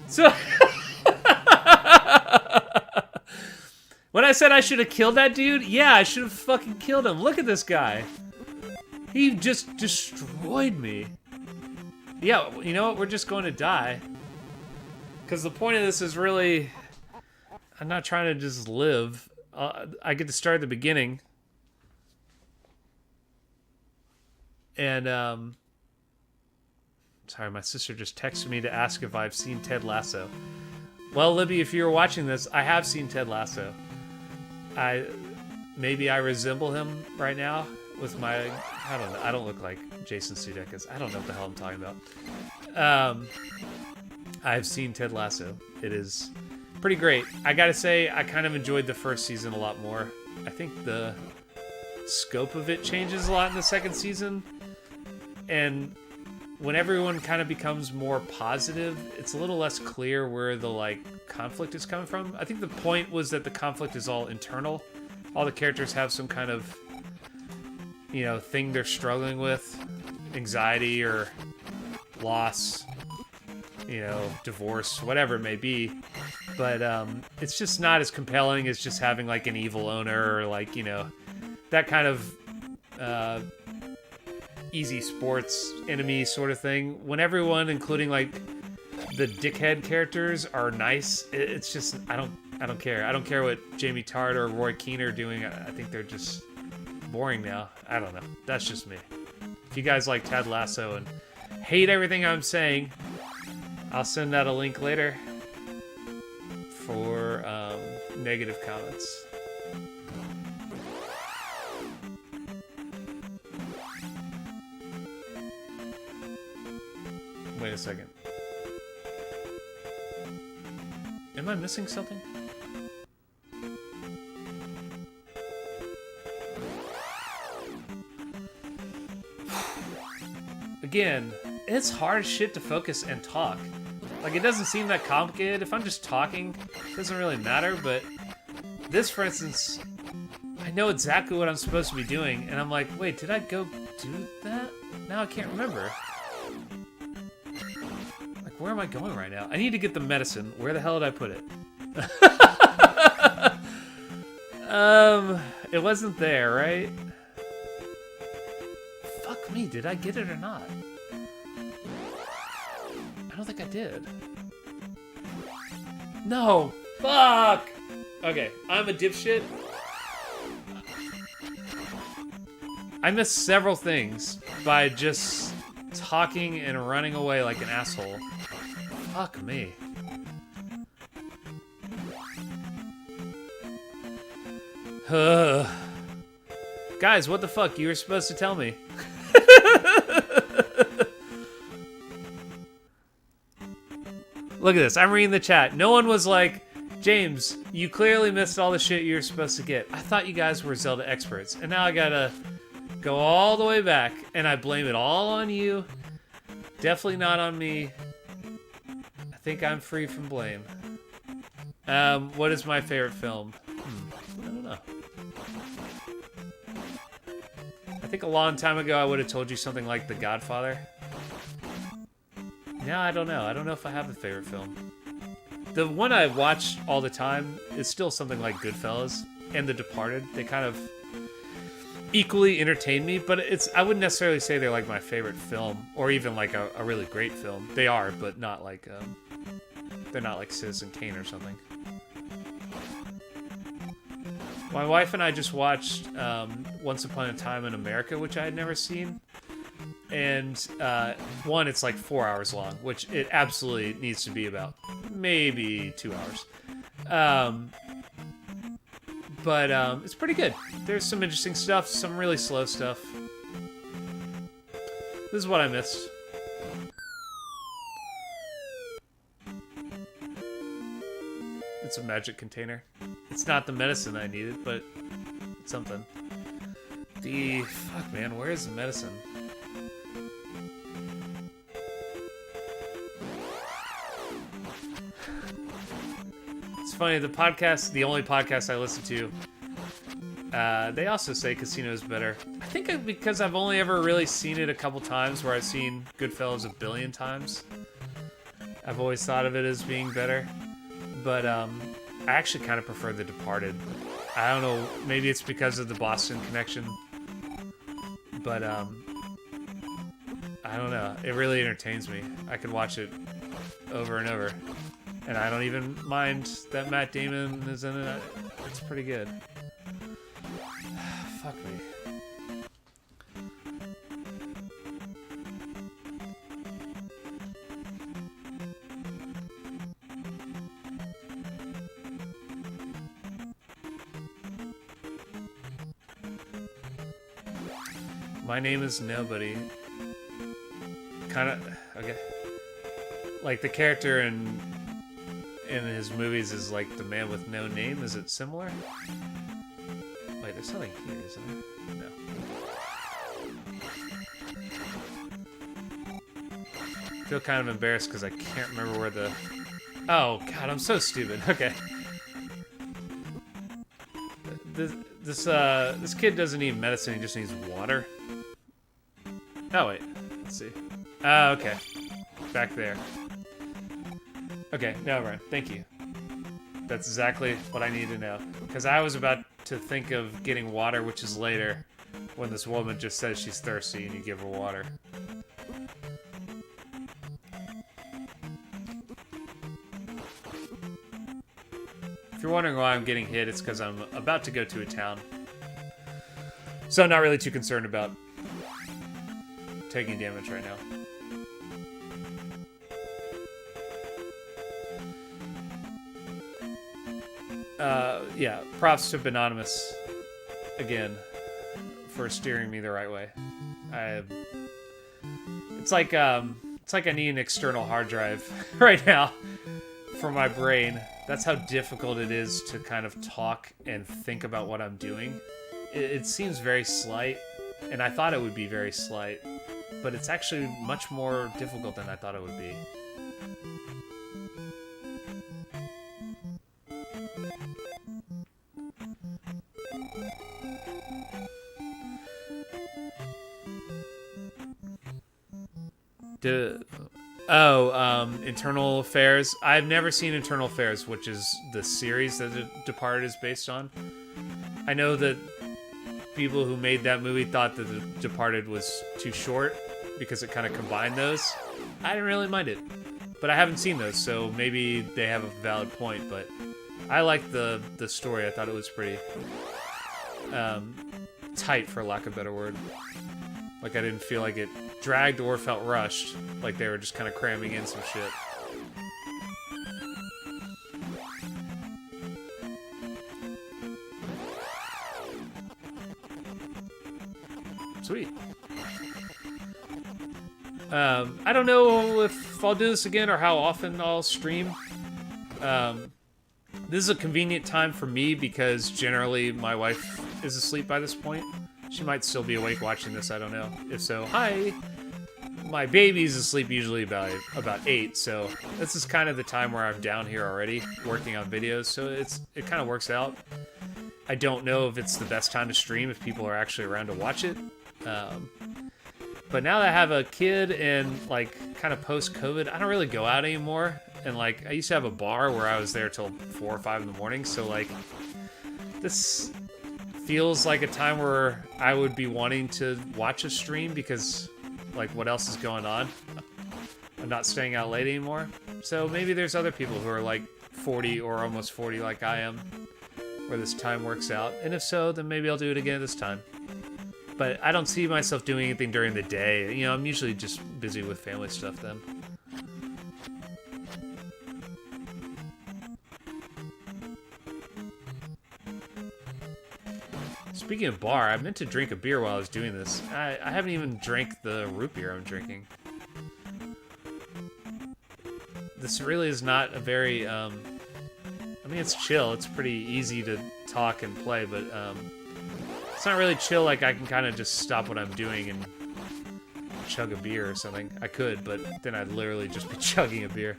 S1: So, when I said I should have killed that dude, yeah, I should have fucking killed him. Look at this guy. He just destroyed me. Yeah, you know what? We're just going to die. Because the point of this is really... I'm not trying to just live. I get to start at the beginning. And, sorry, my sister just texted me to ask if I've seen Ted Lasso. Well, Libby, if you're watching this, I have seen Ted Lasso. Maybe I resemble him right now with my... I don't know. I don't look like Jason Sudeikis. I don't know what the hell I'm talking about. I've seen Ted Lasso. It is pretty great. I gotta say, I kind of enjoyed the first season a lot more. I think the scope of it changes a lot in the second season. And when everyone kind of becomes more positive, it's a little less clear where the, like, conflict is coming from. I think the point was that the conflict is all internal. All the characters have some kind of, you know, thing they're struggling with. Anxiety or loss, you know, divorce, whatever it may be. But it's just not as compelling as just having, like, an evil owner or, like, you know, that kind of easy sports enemy sort of thing. When everyone, including, like, the dickhead characters, are nice, it's just, I don't care. I don't care what Jamie Tart or Roy Keane are doing. I think they're just boring now. I don't know. That's just me. If you guys like Ted Lasso and hate everything I'm saying, I'll send out a link later for negative comments. Wait a second. Am I missing something? Again, it's hard as shit to focus and talk. Like, it doesn't seem that complicated. If I'm just talking, it doesn't really matter, but this, for instance, I know exactly what I'm supposed to be doing, and I'm like, wait, did I go do that? Now I can't remember. Like, where am I going right now? I need to get the medicine. Where the hell did I put it? It wasn't there, right? Fuck me, did I get it or not? I don't think I did. No! Fuck! Okay, I'm a dipshit. I missed several things by just talking and running away like an asshole. Fuck me. Guys, what the fuck? You were supposed to tell me. Look at this. I'm reading the chat. No one was like, James, you clearly missed all the shit you were supposed to get. I thought you guys were Zelda experts. And now I gotta go all the way back. And I blame it all on you. Definitely not on me. I think I'm free from blame. What is my favorite film? I don't know. I think a long time ago I would have told you something like The Godfather. No, I don't know. I don't know if I have a favorite film. The one I watch all the time is still something like Goodfellas and The Departed. They kind of equally entertain me, but I wouldn't necessarily say they're like my favorite film or even like a really great film. They are, but not like they're not like Citizen Kane or something. My wife and I just watched Once Upon a Time in America, which I had never seen. And one, it's like 4 hours long, which it absolutely needs to be about maybe 2 hours. But it's pretty good. There's some interesting stuff, some really slow stuff. This is what I missed. It's a magic container. It's not the medicine I needed, but it's something. Fuck, man, where is the medicine? It's funny, the only podcast I listen to, they also say Casino is better. I think because I've only ever really seen it a couple times, where I've seen Goodfellas a billion times. I've always thought of it as being better. But I actually kind of prefer The Departed. I don't know, maybe it's because of the Boston connection. But I don't know, it really entertains me. I could watch it over and over. And I don't even mind that Matt Damon is in it. It's pretty good. Fuck me. My name is Nobody. Kind of, okay. Like the character in his movies is like the man with no name. Is it similar? Wait, there's something here, isn't there? No. I feel kind of embarrassed because I can't remember where the... Oh, God, I'm so stupid. Okay. This kid doesn't need medicine, he just needs water. Oh, wait. Let's see. Oh, okay. Back there. Okay, no, right. Thank you. That's exactly what I need to know. Because I was about to think of getting water, which is later, when this woman just says she's thirsty and you give her water. If you're wondering why I'm getting hit, it's because I'm about to go to a town. So I'm not really too concerned about taking damage right now. Yeah, props to Benonymous again for steering me the right way. It's like I need an external hard drive right now for my brain. That's how difficult it is to kind of talk and think about what I'm doing. It seems very slight, and I thought it would be very slight, but it's actually much more difficult than I thought it would be. Internal Affairs. I've never seen Internal Affairs, which is the series that The Departed is based on. I know that people who made that movie thought that The Departed was too short because it kind of combined those. I didn't really mind it, but I haven't seen those, so maybe they have a valid point, but I liked the story. I thought it was pretty tight, for lack of a better word. Like, I didn't feel like it dragged or felt rushed, like they were just kind of cramming in some shit. Sweet. I don't know if I'll do this again or how often I'll stream. This is a convenient time for me because generally my wife is asleep by this point. She might still be awake watching this, I don't know. If so, hi! My baby's asleep usually about 8, so this is kind of the time where I'm down here already, working on videos, so it kind of works out. I don't know if it's the best time to stream if people are actually around to watch it. But now that I have a kid and like kind of post-COVID, I don't really go out anymore. And like I used to have a bar where I was there till 4 or 5 in the morning. So like this feels like a time where I would be wanting to watch a stream because like what else is going on? I'm not staying out late anymore. So maybe there's other people who are like 40 or almost 40 like I am where this time works out. And if so, then maybe I'll do it again this time. But I don't see myself doing anything during the day. You know, I'm usually just busy with family stuff then. Speaking of bar, I meant to drink a beer while I was doing this. I haven't even drank the root beer I'm drinking. This really is not a very, I mean, it's chill. It's pretty easy to talk and play, but it's not really chill like I can kind of just stop what I'm doing and chug a beer or something. I could, but then I'd literally just be chugging a beer.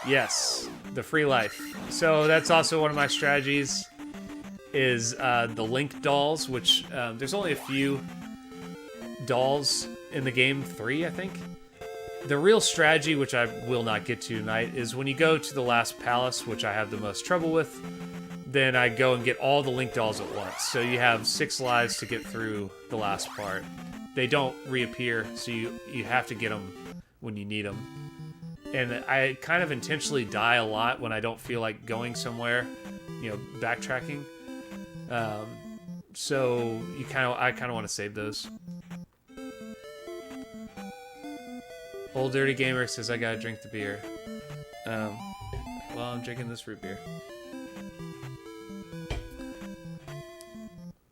S1: Yes, the free life. So that's also one of my strategies is the Link dolls, which there's only a few dolls in the game, 3 I think. The real strategy, which I will not get to tonight, is when you go to the last palace, which I have the most trouble with, then I go and get all the Link dolls at once. So you have 6 lives to get through the last part. They don't reappear, so you have to get them when you need them. And I kind of intentionally die a lot when I don't feel like going somewhere, you know, backtracking. So I kind of want to save those. Old Dirty Gamer says I gotta drink the beer. Well, I'm drinking this root beer.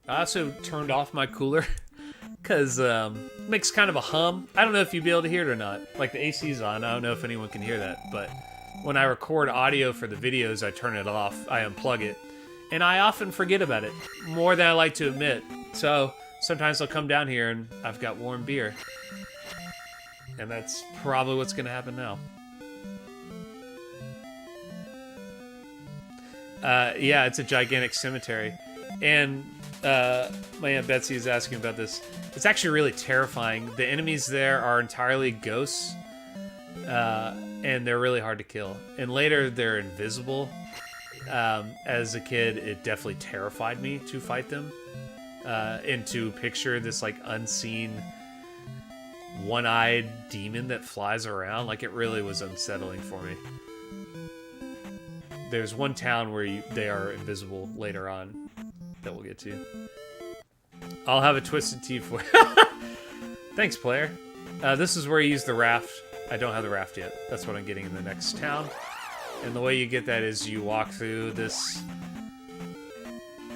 S1: I also turned off my cooler because it makes kind of a hum. I don't know if you'll be able to hear it or not. Like the AC's on. I don't know if anyone can hear that. But when I record audio for the videos, I turn it off. I unplug it. And I often forget about it, more than I like to admit. So sometimes I'll come down here and I've got warm beer. And that's probably what's going to happen now. Yeah, it's a gigantic cemetery. And my Aunt Betsy is asking about this. It's actually really terrifying. The enemies there are entirely ghosts. And they're really hard to kill. And later, they're invisible. As a kid, it definitely terrified me to fight them. And to picture this, like, unseen one-eyed demon that flies around. Like, it really was unsettling for me. There's one town where they are invisible later on that we'll get to. I'll have a Twisted Tea for you. Thanks, player. This is where you use the raft. I don't have the raft yet. That's what I'm getting in the next town. And the way you get that is you walk through this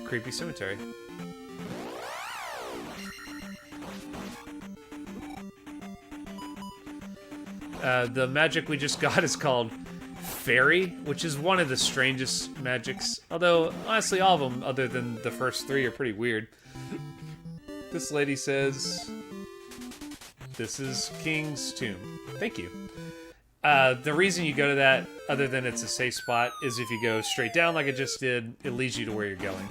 S1: creepy cemetery. The magic we just got is called Fairy, which is one of the strangest magics. Although, honestly, all of them, other than the first 3, are pretty weird. This lady says, "This is King's Tomb." Thank you. The reason you go to that, other than it's a safe spot, is if you go straight down like I just did, it leads you to where you're going.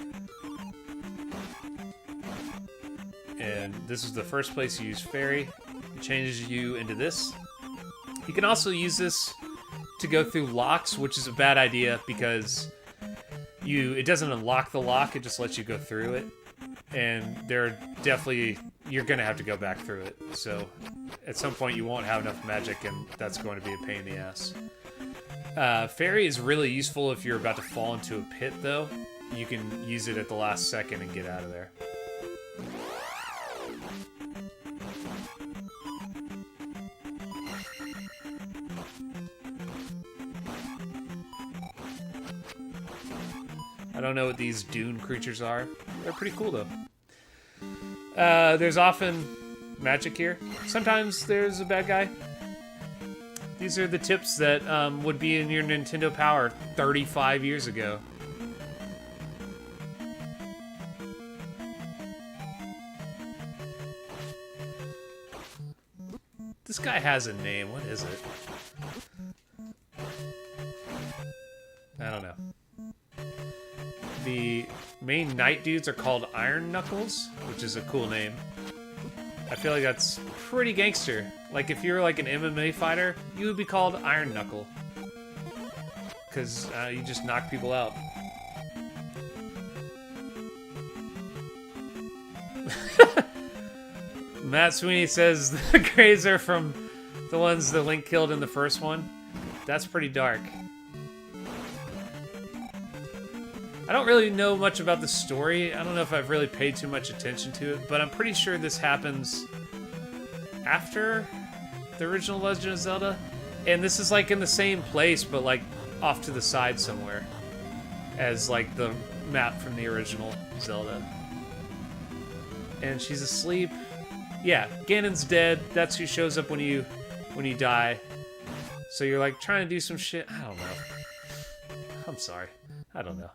S1: And this is the first place you use Fairy. It changes you into this. You can also use this to go through locks, which is a bad idea because it doesn't unlock the lock, it just lets you go through it. And you're going to have to go back through it. So at some point you won't have enough magic, and that's going to be a pain in the ass. Fairy is really useful if you're about to fall into a pit, though. You can use it at the last second and get out of there. I don't know what these dune creatures are. They're pretty cool, though. There's often magic here. Sometimes there's a bad guy. These are the tips that would be in your Nintendo Power 35 years ago. This guy has a name. What is it? I don't know. main knight dudes are called Iron Knuckles, which is a cool name. I feel like that's pretty gangster. Like, if you're like an MMA fighter, you would be called Iron Knuckle. Because you just knock people out. Matt Sweeney says the Greys are from the ones that Link killed in the first one. That's pretty dark. I don't really know much about the story. I don't know if I've really paid too much attention to it, but I'm pretty sure this happens after the original Legend of Zelda. And this is like in the same place, but like off to the side somewhere as like the map from the original Zelda. And she's asleep. Yeah, Ganon's dead. That's who shows up when you die. So you're like trying to do some shit. I don't know. I'm sorry. I don't know.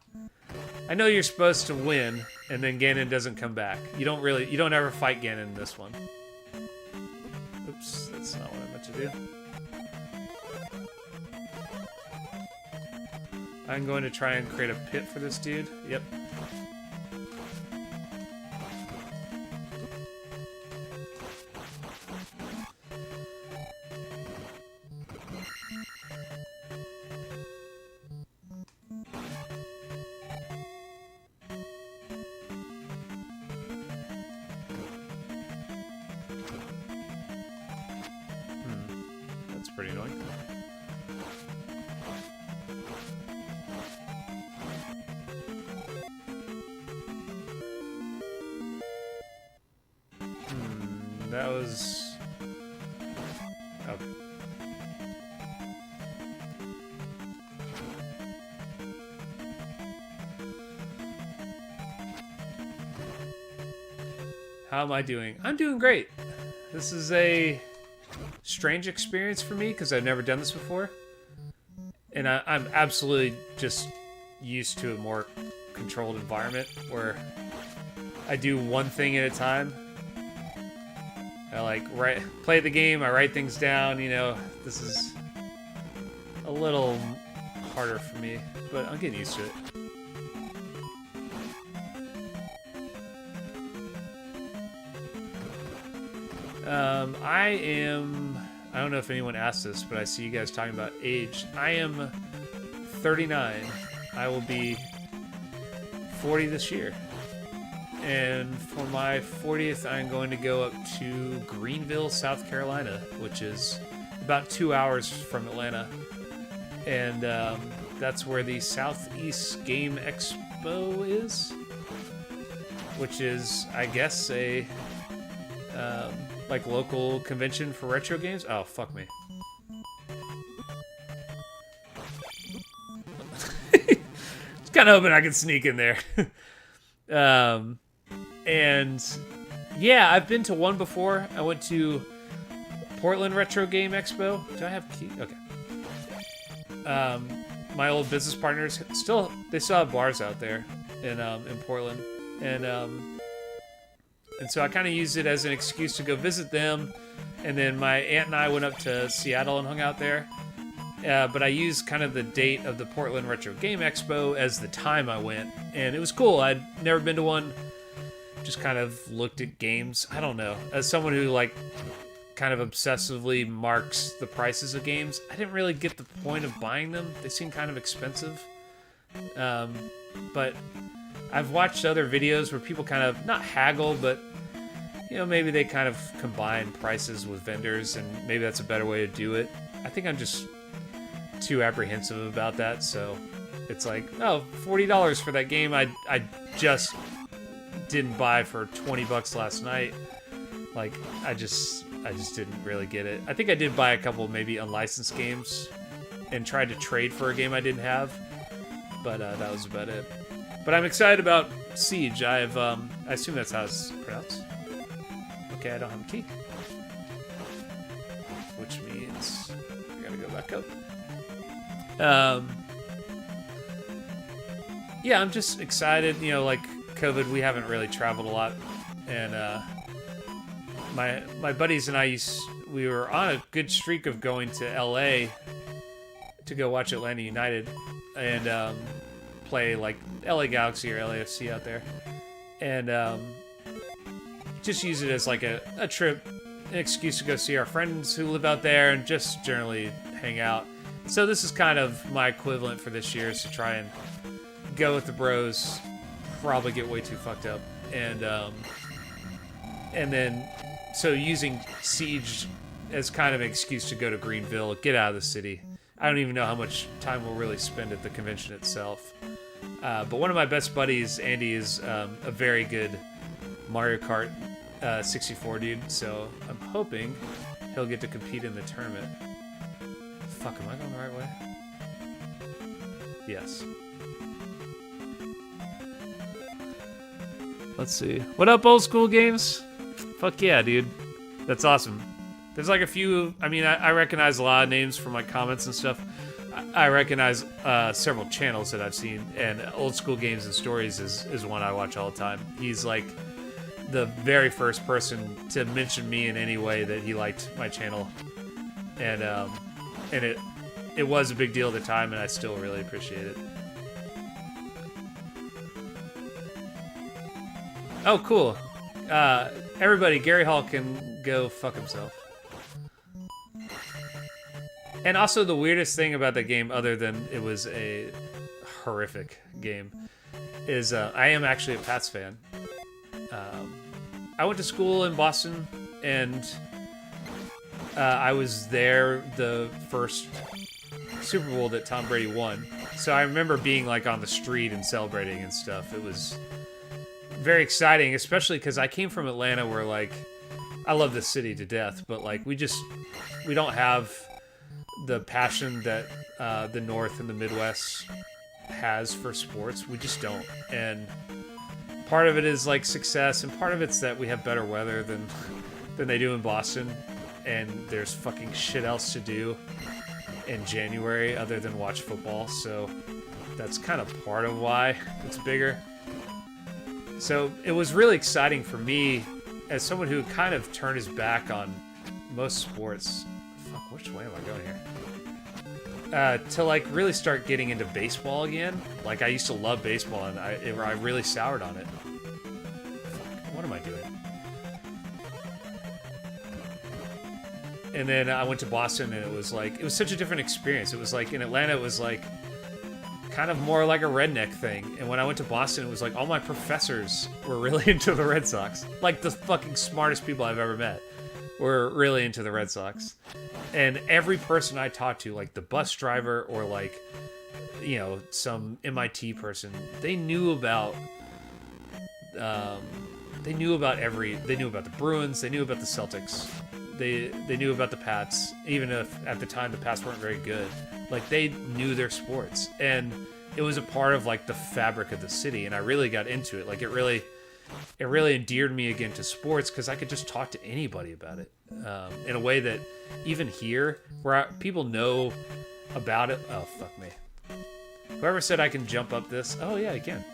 S1: I know you're supposed to win, and then Ganon doesn't come back. You don't ever fight Ganon in this one. Oops, that's not what I meant to do. I'm going to try and create a pit for this dude. Yep. Pretty annoying. That was... Okay. How am I doing? I'm doing great. This is a strange experience for me because I've never done this before, and I'm absolutely just used to a more controlled environment where I do one thing at a time. I like play the game, I write things down, you know. This is a little harder for me, but I'm getting used to it. I don't know if anyone asked this, but I see you guys talking about age. I am 39. I will be 40 this year. And for my 40th, I'm going to go up to Greenville, South Carolina, which is about 2 hours from Atlanta. And that's where the Southeast Game Expo is, which is, I guess, a like local convention for retro games. Oh, fuck me. Just kind of hoping I could sneak in there. And yeah, I've been to one before. I went to Portland Retro Game Expo. Do I have key? Okay. My old business partners they still have bars out there in Portland, and so I kind of used it as an excuse to go visit them. And then my aunt and I went up to Seattle and hung out there. But I used kind of the date of the Portland Retro Game Expo as the time I went. And it was cool. I'd never been to one. Just kind of looked at games. I don't know. As someone who like kind of obsessively marks the prices of games, I didn't really get the point of buying them. They seem kind of expensive. But I've watched other videos where people kind of, not haggle, but, you know, maybe they kind of combine prices with vendors, and maybe that's a better way to do it. I think I'm just too apprehensive about that, so it's like, oh, $40 for that game I just didn't buy for $20 last night. Like, I just didn't really get it. I think I did buy a couple maybe unlicensed games and tried to trade for a game I didn't have, but that was about it. But I'm excited about Siege. I assume that's how it's pronounced. Okay, I don't have a key. Which means I gotta go back up. Yeah, I'm just excited. You know, like COVID, we haven't really traveled a lot. And my buddies and I we were on a good streak of going to LA to go watch Atlanta United. And play like LA Galaxy or LAFC out there, and just use it as like a trip, an excuse to go see our friends who live out there and just generally hang out. So this is kind of my equivalent for this year, is to try and go with the bros, probably get way too fucked up, and then so using Siege as kind of an excuse to go to Greenville, get out of the city. I don't even know how much time we'll really spend at the convention itself. But one of my best buddies, Andy, is a very good Mario Kart 64 dude, so I'm hoping he'll get to compete in the tournament. Fuck, am I going the right way? Yes. Let's see. What up, old school games? Fuck yeah, dude. That's awesome. There's like a few, I mean, I recognize a lot of names from like comments and stuff. I recognize several channels that I've seen, and Old School Games and Stories is one I watch all the time. He's like the very first person to mention me in any way that he liked my channel. And it was a big deal at the time, and I still really appreciate it. Oh, cool. Everybody, Gary Hall can go fuck himself. And also the weirdest thing about that game, other than it was a horrific game, is I am actually a Pats fan. I went to school in Boston, and I was there the first Super Bowl that Tom Brady won. So I remember being like on the street and celebrating and stuff. It was very exciting, especially because I came from Atlanta, where like I love this city to death, but like we don't have the passion that the North and the Midwest has for sports. We just don't. And part of it is like success, and part of it's that we have better weather than they do in Boston, and there's fucking shit else to do in January other than watch football. So that's kind of part of why it's bigger. So it was really exciting for me, as someone who kind of turned his back on most sports. Fuck, which way am I going here? To like really start getting into baseball again. Like I used to love baseball, and I really soured on it. Fuck, what am I doing? And then I went to Boston, and it was such a different experience. It was like in Atlanta, it was like kind of more like a redneck thing. And when I went to Boston, it was like all my professors were really into the Red Sox. Like the fucking smartest people I've ever met were really into the Red Sox. And every person I talked to, like the bus driver or like, you know, some MIT person, they knew about the Bruins, they knew about the Celtics, they knew about the Pats, even if at the time the Pats weren't very good. Like they knew their sports, and it was a part of like the fabric of the city, and I really got into it. Like it really endeared me again to sports, because I could just talk to anybody about it in a way that even here, where people know about it. Oh, fuck me. Whoever said I can jump up this? Oh, yeah, I can.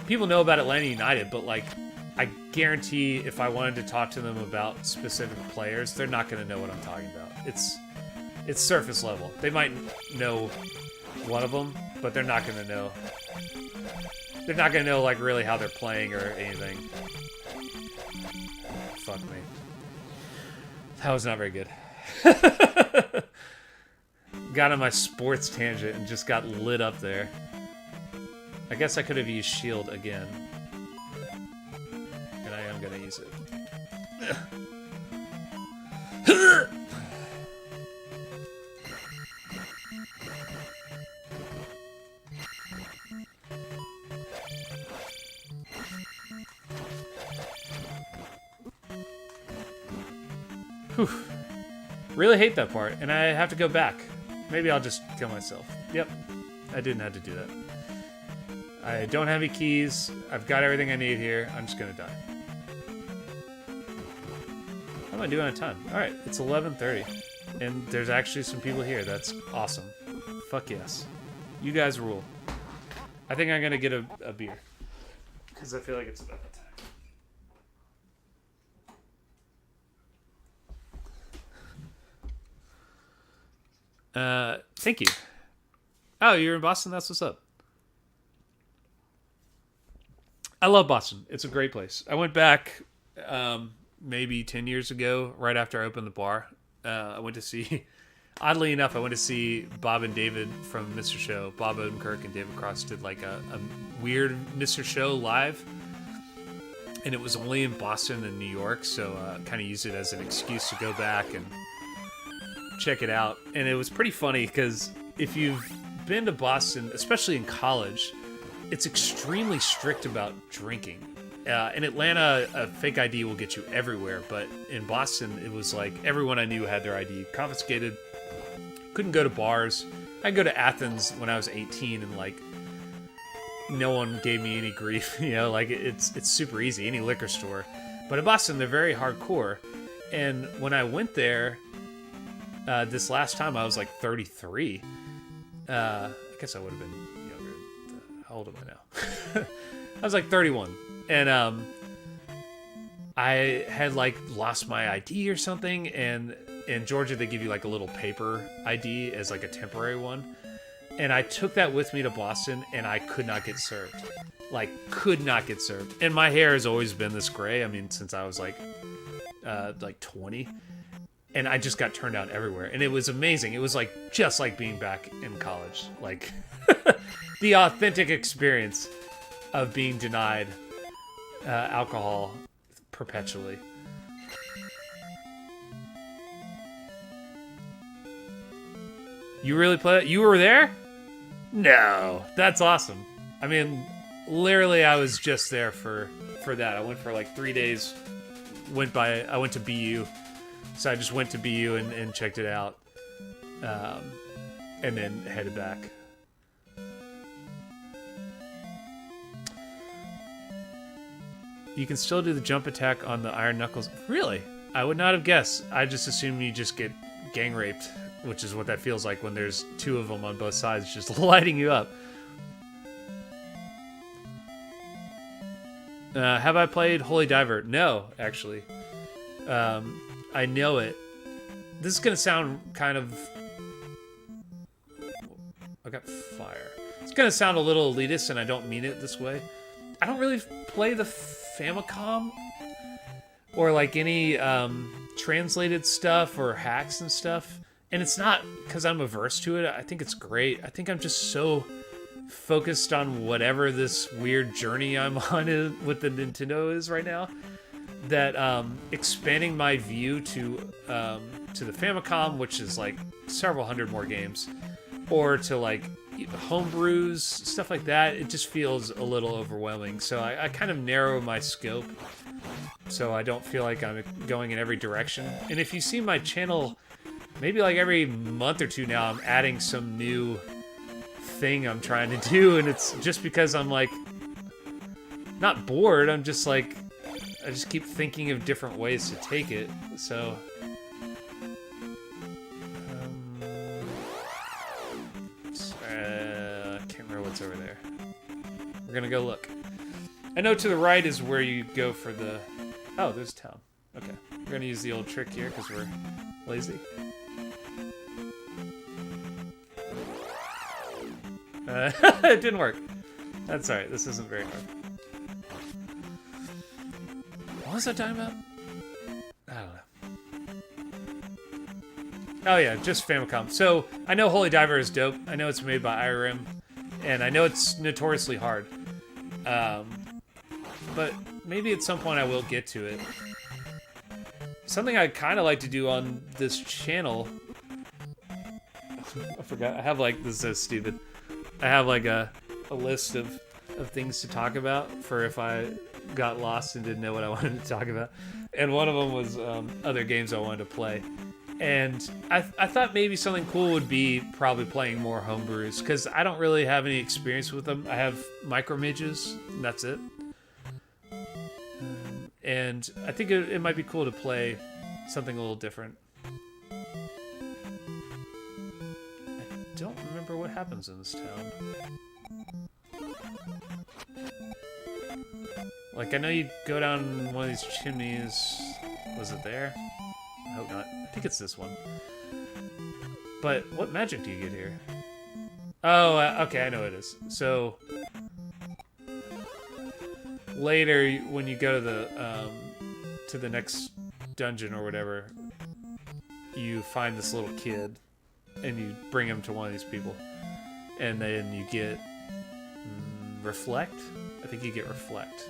S1: People know about Atlanta United, but like, I guarantee if I wanted to talk to them about specific players, they're not going to know what I'm talking about. It's surface level. They might know one of them, but they're not going to know. They're not going to know, like, really how they're playing or anything. Fuck me. That was not very good. Got on my sports tangent and just got lit up there. I guess I could have used shield again. And I am going to use it. Whew. Really hate that part, and I have to go back. Maybe I'll just kill myself. Yep, I didn't have to do that. I don't have any keys. I've got everything I need here. I'm just gonna die. How am I doing on time? Alright, it's 11:30. And there's actually some people here. That's awesome. Fuck yes. You guys rule. I think I'm gonna get a beer. Because I feel like it's about that time. Thank you. Oh, you're in Boston? That's what's up. I love Boston. It's a great place. I went back maybe 10 years ago, right after I opened the bar. I went to see, oddly enough, I went to see Bob and David from Mr. Show. Bob Odenkirk and David Cross did like a weird Mr. Show live. And it was only in Boston and New York, so kind of used it as an excuse to go back and check it out. And it was pretty funny because if you've been to Boston, especially in college, it's extremely strict about drinking. In Atlanta, a fake ID will get you everywhere, but in Boston, it was like everyone I knew had their ID confiscated. Couldn't go to bars. I'd go to Athens when I was 18, and like no one gave me any grief. You know, like it's super easy, any liquor store. But in Boston, they're very hardcore. And when I went there, this last time I was like 33. I guess I would have been younger. How old am I now? I was like 31. And I had like lost my ID or something. And in Georgia, they give you like a little paper ID as like a temporary one. And I took that with me to Boston, and I could not get served. Like, could not get served. And my hair has always been this gray. I mean, since I was like 20. And I just got turned down everywhere. And it was amazing. It was like just like being back in college. Like the authentic experience of being denied alcohol perpetually. You really play it? You were there? No. That's awesome. I mean, literally I was just there for that. I went for like 3 days. I went to BU. So I just went to BU and checked it out. And then headed back. You can still do the jump attack on the Iron Knuckles. Really? I would not have guessed. I just assumed you just get gang raped, which is what that feels like when there's two of them on both sides just lighting you up. Have I played Holy Diver? No, actually. I know it. This is going to sound kind of... I got fire. It's going to sound a little elitist, and I don't mean it this way. I don't really play the Famicom or like any translated stuff or hacks and stuff. And it's not because I'm averse to it. I think it's great. I think I'm just so focused on whatever this weird journey I'm on with the Nintendo is right now, that expanding my view to the Famicom, which is like several hundred more games, or to like homebrews, stuff like that, it just feels a little overwhelming. So I kind of narrow my scope so I don't feel like I'm going in every direction. And if you see my channel, maybe like every month or two now, I'm adding some new thing I'm trying to do, and it's just because I'm like not bored. I'm just like, I just keep thinking of different ways to take it. So I can't remember what's over there. We're gonna go look. I know to the right is where you go for the... Oh, there's town. Okay. We're gonna use the old trick here because we're lazy. It didn't work. That's alright. This isn't very hard. What was I talking about? I don't know. Oh yeah, just Famicom. So, I know Holy Diver is dope. I know it's made by IRM. And I know it's notoriously hard. But maybe at some point I will get to it. Something I kind of like to do on this channel... I forgot. I have like... This is so stupid. I have like a list of things to talk about for if I got lost and didn't know what I wanted to talk about. And one of them was other games I wanted to play. And I thought maybe something cool would be probably playing more homebrews, because I don't really have any experience with them. I have micro midges, and that's it. And I think it might be cool to play something a little different. I don't remember what happens in this town. Like, I know you go down one of these chimneys. Was it there? I hope not. I think it's this one. But what magic do you get here? Oh, okay, I know what it is. So later, when you go to the next dungeon or whatever, you find this little kid, and you bring him to one of these people, and then you get reflect. I think you get reflect,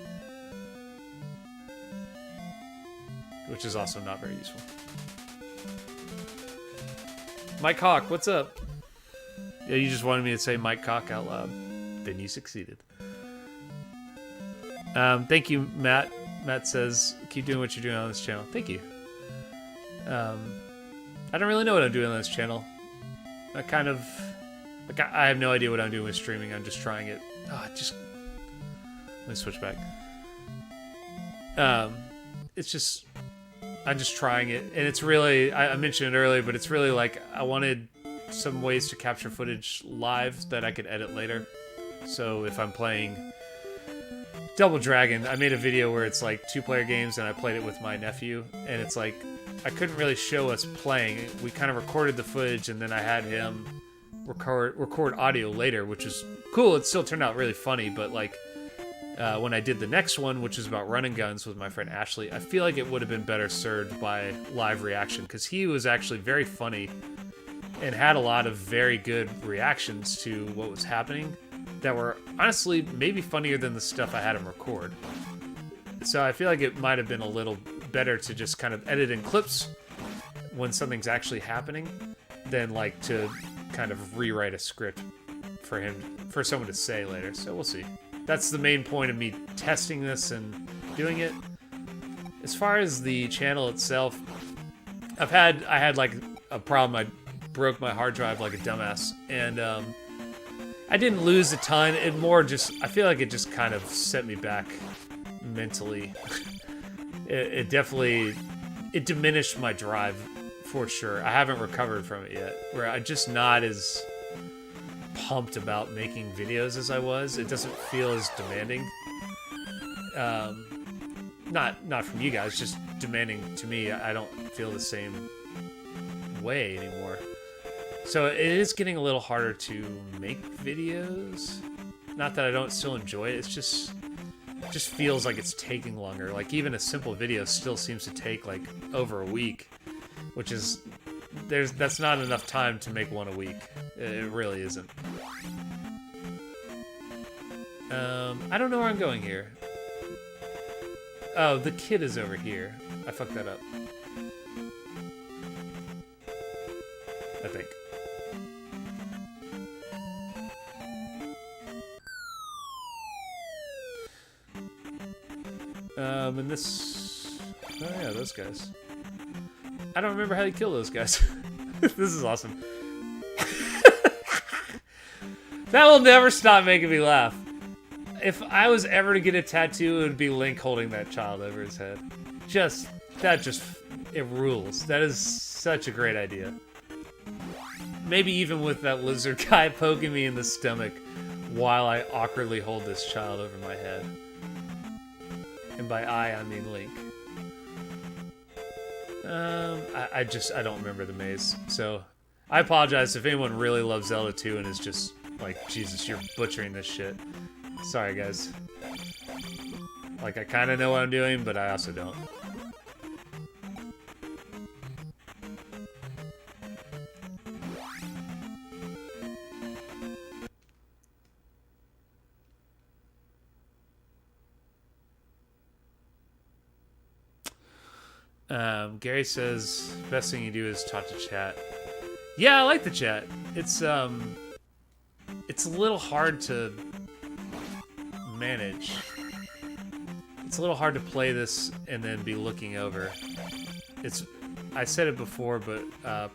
S1: which is also not very useful. Mike Hawk, what's up? Yeah, you just wanted me to say Mike Hawk out loud. Then you succeeded. Thank you, Matt. Matt says, keep doing what you're doing on this channel. Thank you. I don't really know what I'm doing on this channel. I have no idea what I'm doing with streaming. I'm just trying it. Let me switch back. I'm just trying it, and it's really, I mentioned it earlier, but it's really like I wanted some ways to capture footage live that I could edit later. So if I'm playing Double Dragon, I made a video where it's like 2-player games, and I played it with my nephew, and it's like I couldn't really show us playing. We kind of recorded the footage, and then I had him record audio later, which is cool. It still turned out really funny, but like when I did the next one, which is about run and guns with my friend Ashley, I feel like it would have been better served by live reaction, because he was actually very funny and had a lot of very good reactions to what was happening that were honestly maybe funnier than the stuff I had him record. So I feel like it might have been a little better to just kind of edit in clips when something's actually happening than like to kind of rewrite a script for someone to say later. So we'll see. That's the main point of me testing this and doing it. As far as the channel itself, I had like a problem. I broke my hard drive like a dumbass, and I didn't lose a ton. It more just, I feel like it just kind of set me back mentally. It definitely, it diminished my drive for sure. I haven't recovered from it yet, where I'm just not as pumped about making videos as I was. It doesn't feel as demanding. Not from you guys, just demanding to me. I don't feel the same way anymore. So it is getting a little harder to make videos. Not that I don't still enjoy it. It's just feels like it's taking longer. Like even a simple video still seems to take like over a week, which is that's not enough time to make one a week. It really isn't. I don't know where I'm going here. Oh, the kid is over here. I fucked that up. I think. And this... Oh yeah, those guys. I don't remember how to kill those guys. This is awesome. That will never stop making me laugh. If I was ever to get a tattoo, it would be Link holding that child over his head. It rules. That is such a great idea. Maybe even with that lizard guy poking me in the stomach while I awkwardly hold this child over my head. And by I mean Link. I don't remember the maze. So, I apologize if anyone really loves Zelda 2 and is just like, Jesus, you're butchering this shit. Sorry, guys. Like, I kind of know what I'm doing, but I also don't. Gary says, best thing you do is talk to chat. Yeah, I like the chat. It's a little hard to manage. It's a little hard to play this and then be looking over. I said it before, but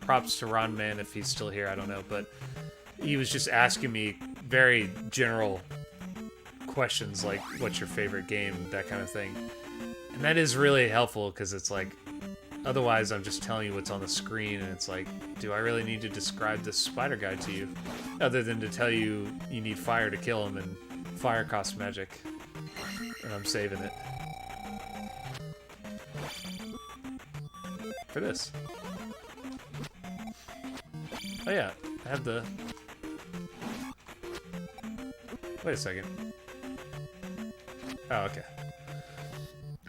S1: props to Ron Man if he's still here, I don't know, but he was just asking me very general questions like, what's your favorite game, that kind of thing. And that is really helpful, because it's like, otherwise I'm just telling you what's on the screen, and it's like, do I really need to describe this spider guy to you? Other than to tell you you need fire to kill him, and fire costs magic. And I'm saving it. For this. Oh yeah, I have the Wait a second. Oh, okay.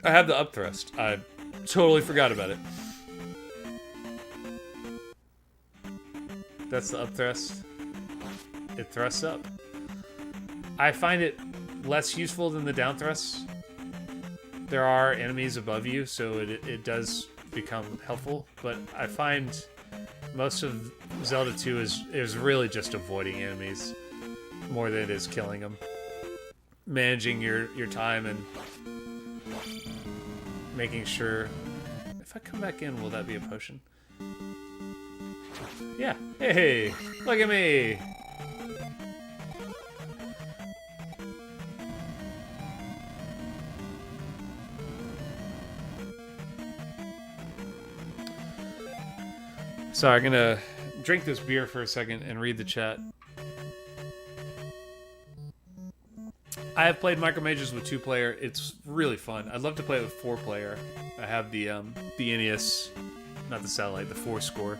S1: I have the up thrust. I totally forgot about it. That's the up thrust. It thrusts up. I find it less useful than the down thrust. There are enemies above you, so it does become helpful, but I find most of Zelda 2 is really just avoiding enemies more than it is killing them. Managing your time and making sure... If I come back in, will that be a potion? Yeah. Hey, look at me! Sorry, I'm gonna drink this beer for a second and read the chat. I have played Micro Mages with 2-player. It's really fun. I'd love to play it with 4-player. I have the NES, not the satellite, the 4-score.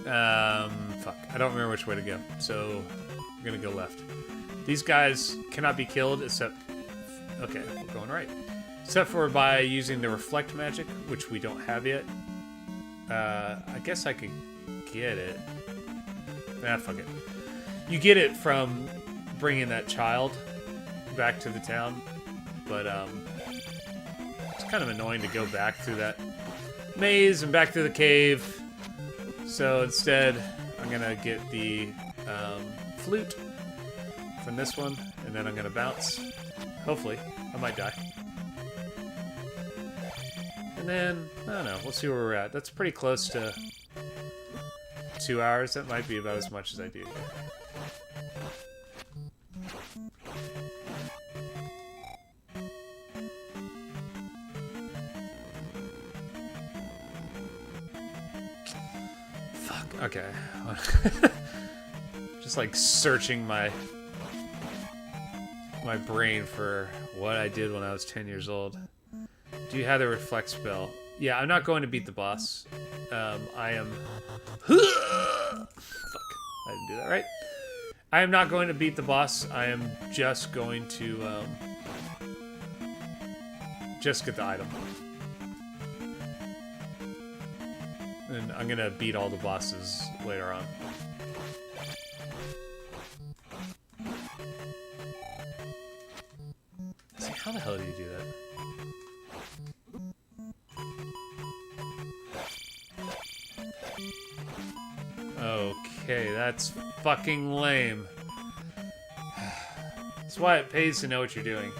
S1: Fuck. I don't remember which way to go, so I'm gonna go left. These guys cannot be killed except... Okay, we're going right. Except for by using the reflect magic, which we don't have yet. I guess I could get it. Nah, fuck it. You get it from bringing that child back to the town, but it's kind of annoying to go back through that maze and back through the cave. So instead, I'm gonna get the flute from this one, and then I'm gonna bounce. Hopefully, I might die. And then, I don't know, we'll see where we're at. That's pretty close to 2 hours. That might be about as much as I do. Fuck, okay. Just like searching my brain for what I did when I was 10 years old. Do you have the reflect spell? Yeah, I'm not going to beat the boss. I am... Fuck. I didn't do that right. I am not going to beat the boss. I am just going to... just get the item. And I'm going to beat all the bosses later on. See, how the hell do you do that? Okay, that's fucking lame. That's why it pays to know what you're doing.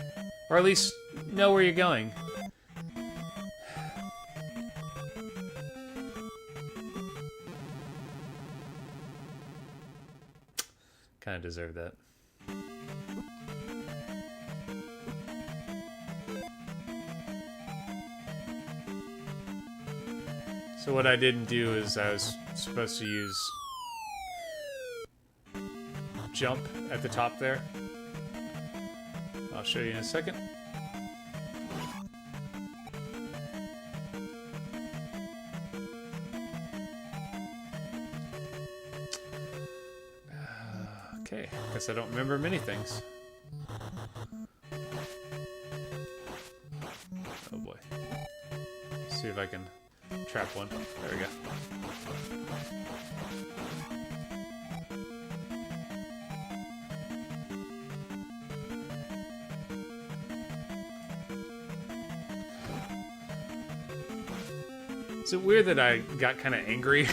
S1: Or at least know where you're going. Kinda deserve that. So what I didn't do is I was supposed to use jump at the top there. I'll show you in a second. Okay, guess I don't remember many things. Oh boy. Let's see if I can trap one. There we go. Is it weird that I got kind of angry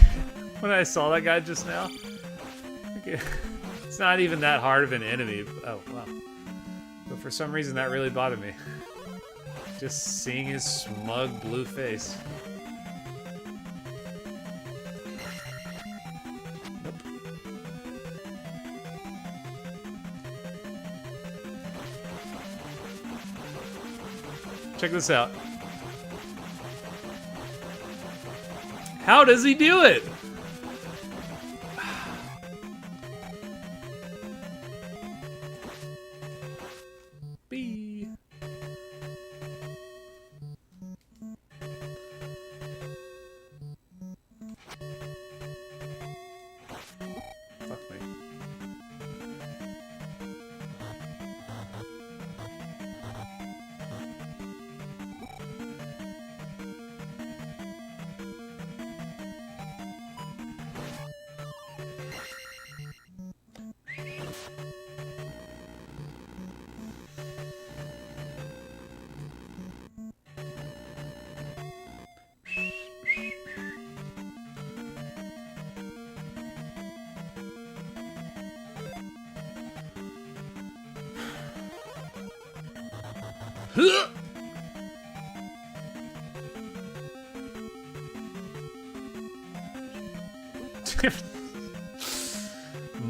S1: when I saw that guy just now? It's not even that hard of an enemy. Oh, wow. But for some reason that really bothered me. Just seeing his smug blue face. Nope. Check this out. How does he do it? B.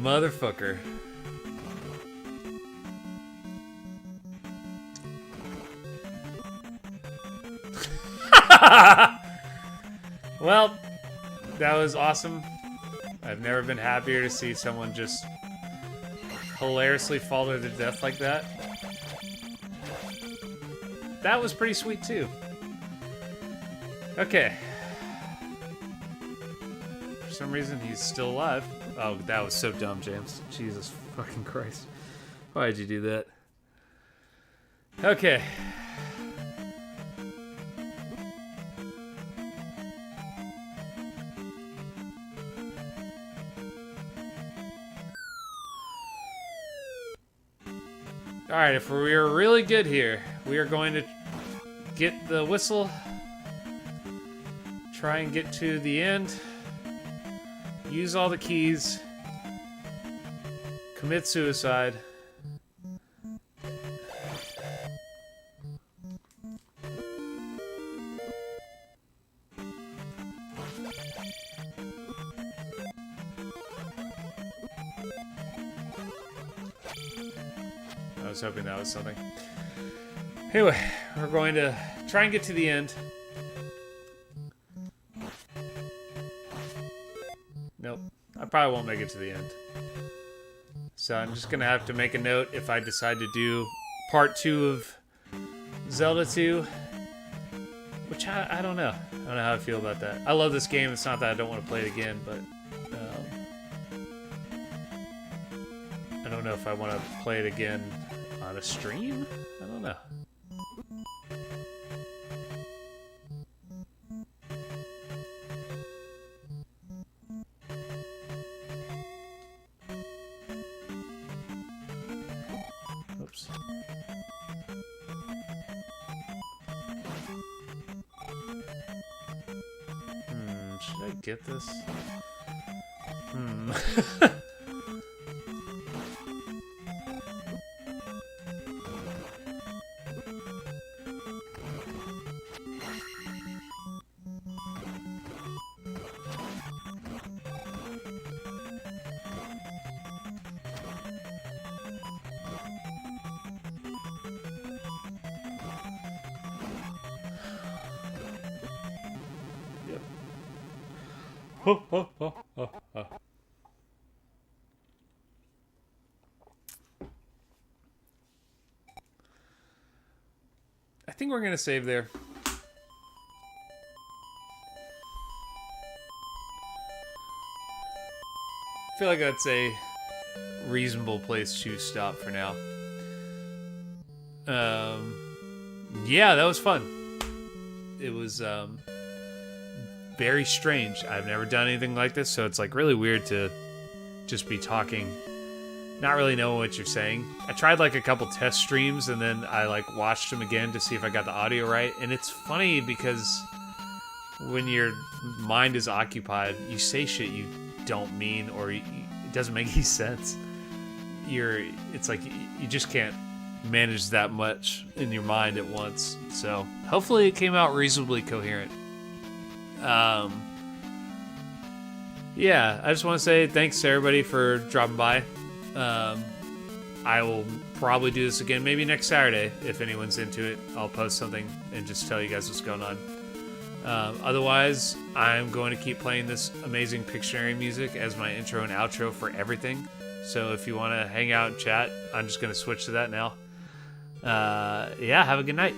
S1: Motherfucker. Well, that was awesome. I've never been happier to see someone just hilariously fall to their death like that. That was pretty sweet too. Okay. For some reason he's still alive. Oh, that was so dumb, James. Jesus fucking Christ. Why did you do that? Okay. Alright, if we are really good here, we are going to get the whistle, try and get to the end, use all the keys, commit suicide. I was hoping that was something. Anyway, we're going to try and get to the end. Nope, I probably won't make it to the end. So I'm just gonna have to make a note if I decide to do part 2 of Zelda 2. Which I don't know. I don't know how I feel about that. I love this game. It's not that I don't want to play it again, but I don't know if I want to play it again on a stream? I don't know. Oops. Should I get this? Ho, ho, ho, ho, ho. I think we're gonna save there. I feel like that's a reasonable place to stop for now. Yeah, that was fun. It was very strange. I've never done anything like this, so it's like really weird to just be talking, not really knowing what you're saying. I tried like a couple test streams and then I like watched them again to see if I got the audio right, and it's funny because when your mind is occupied, you say shit you don't mean, or it doesn't make any sense. It's like you just can't manage that much in your mind at once. So hopefully it came out reasonably coherent. Yeah, I just want to say thanks to everybody for dropping by. I will probably do this again maybe next Saturday if anyone's into it. I'll post something and just tell you guys what's going on. Otherwise, I'm going to keep playing this amazing Pictionary music as my intro and outro for everything. So if you want to hang out and chat, I'm just going to switch to that now. Yeah, have a good night.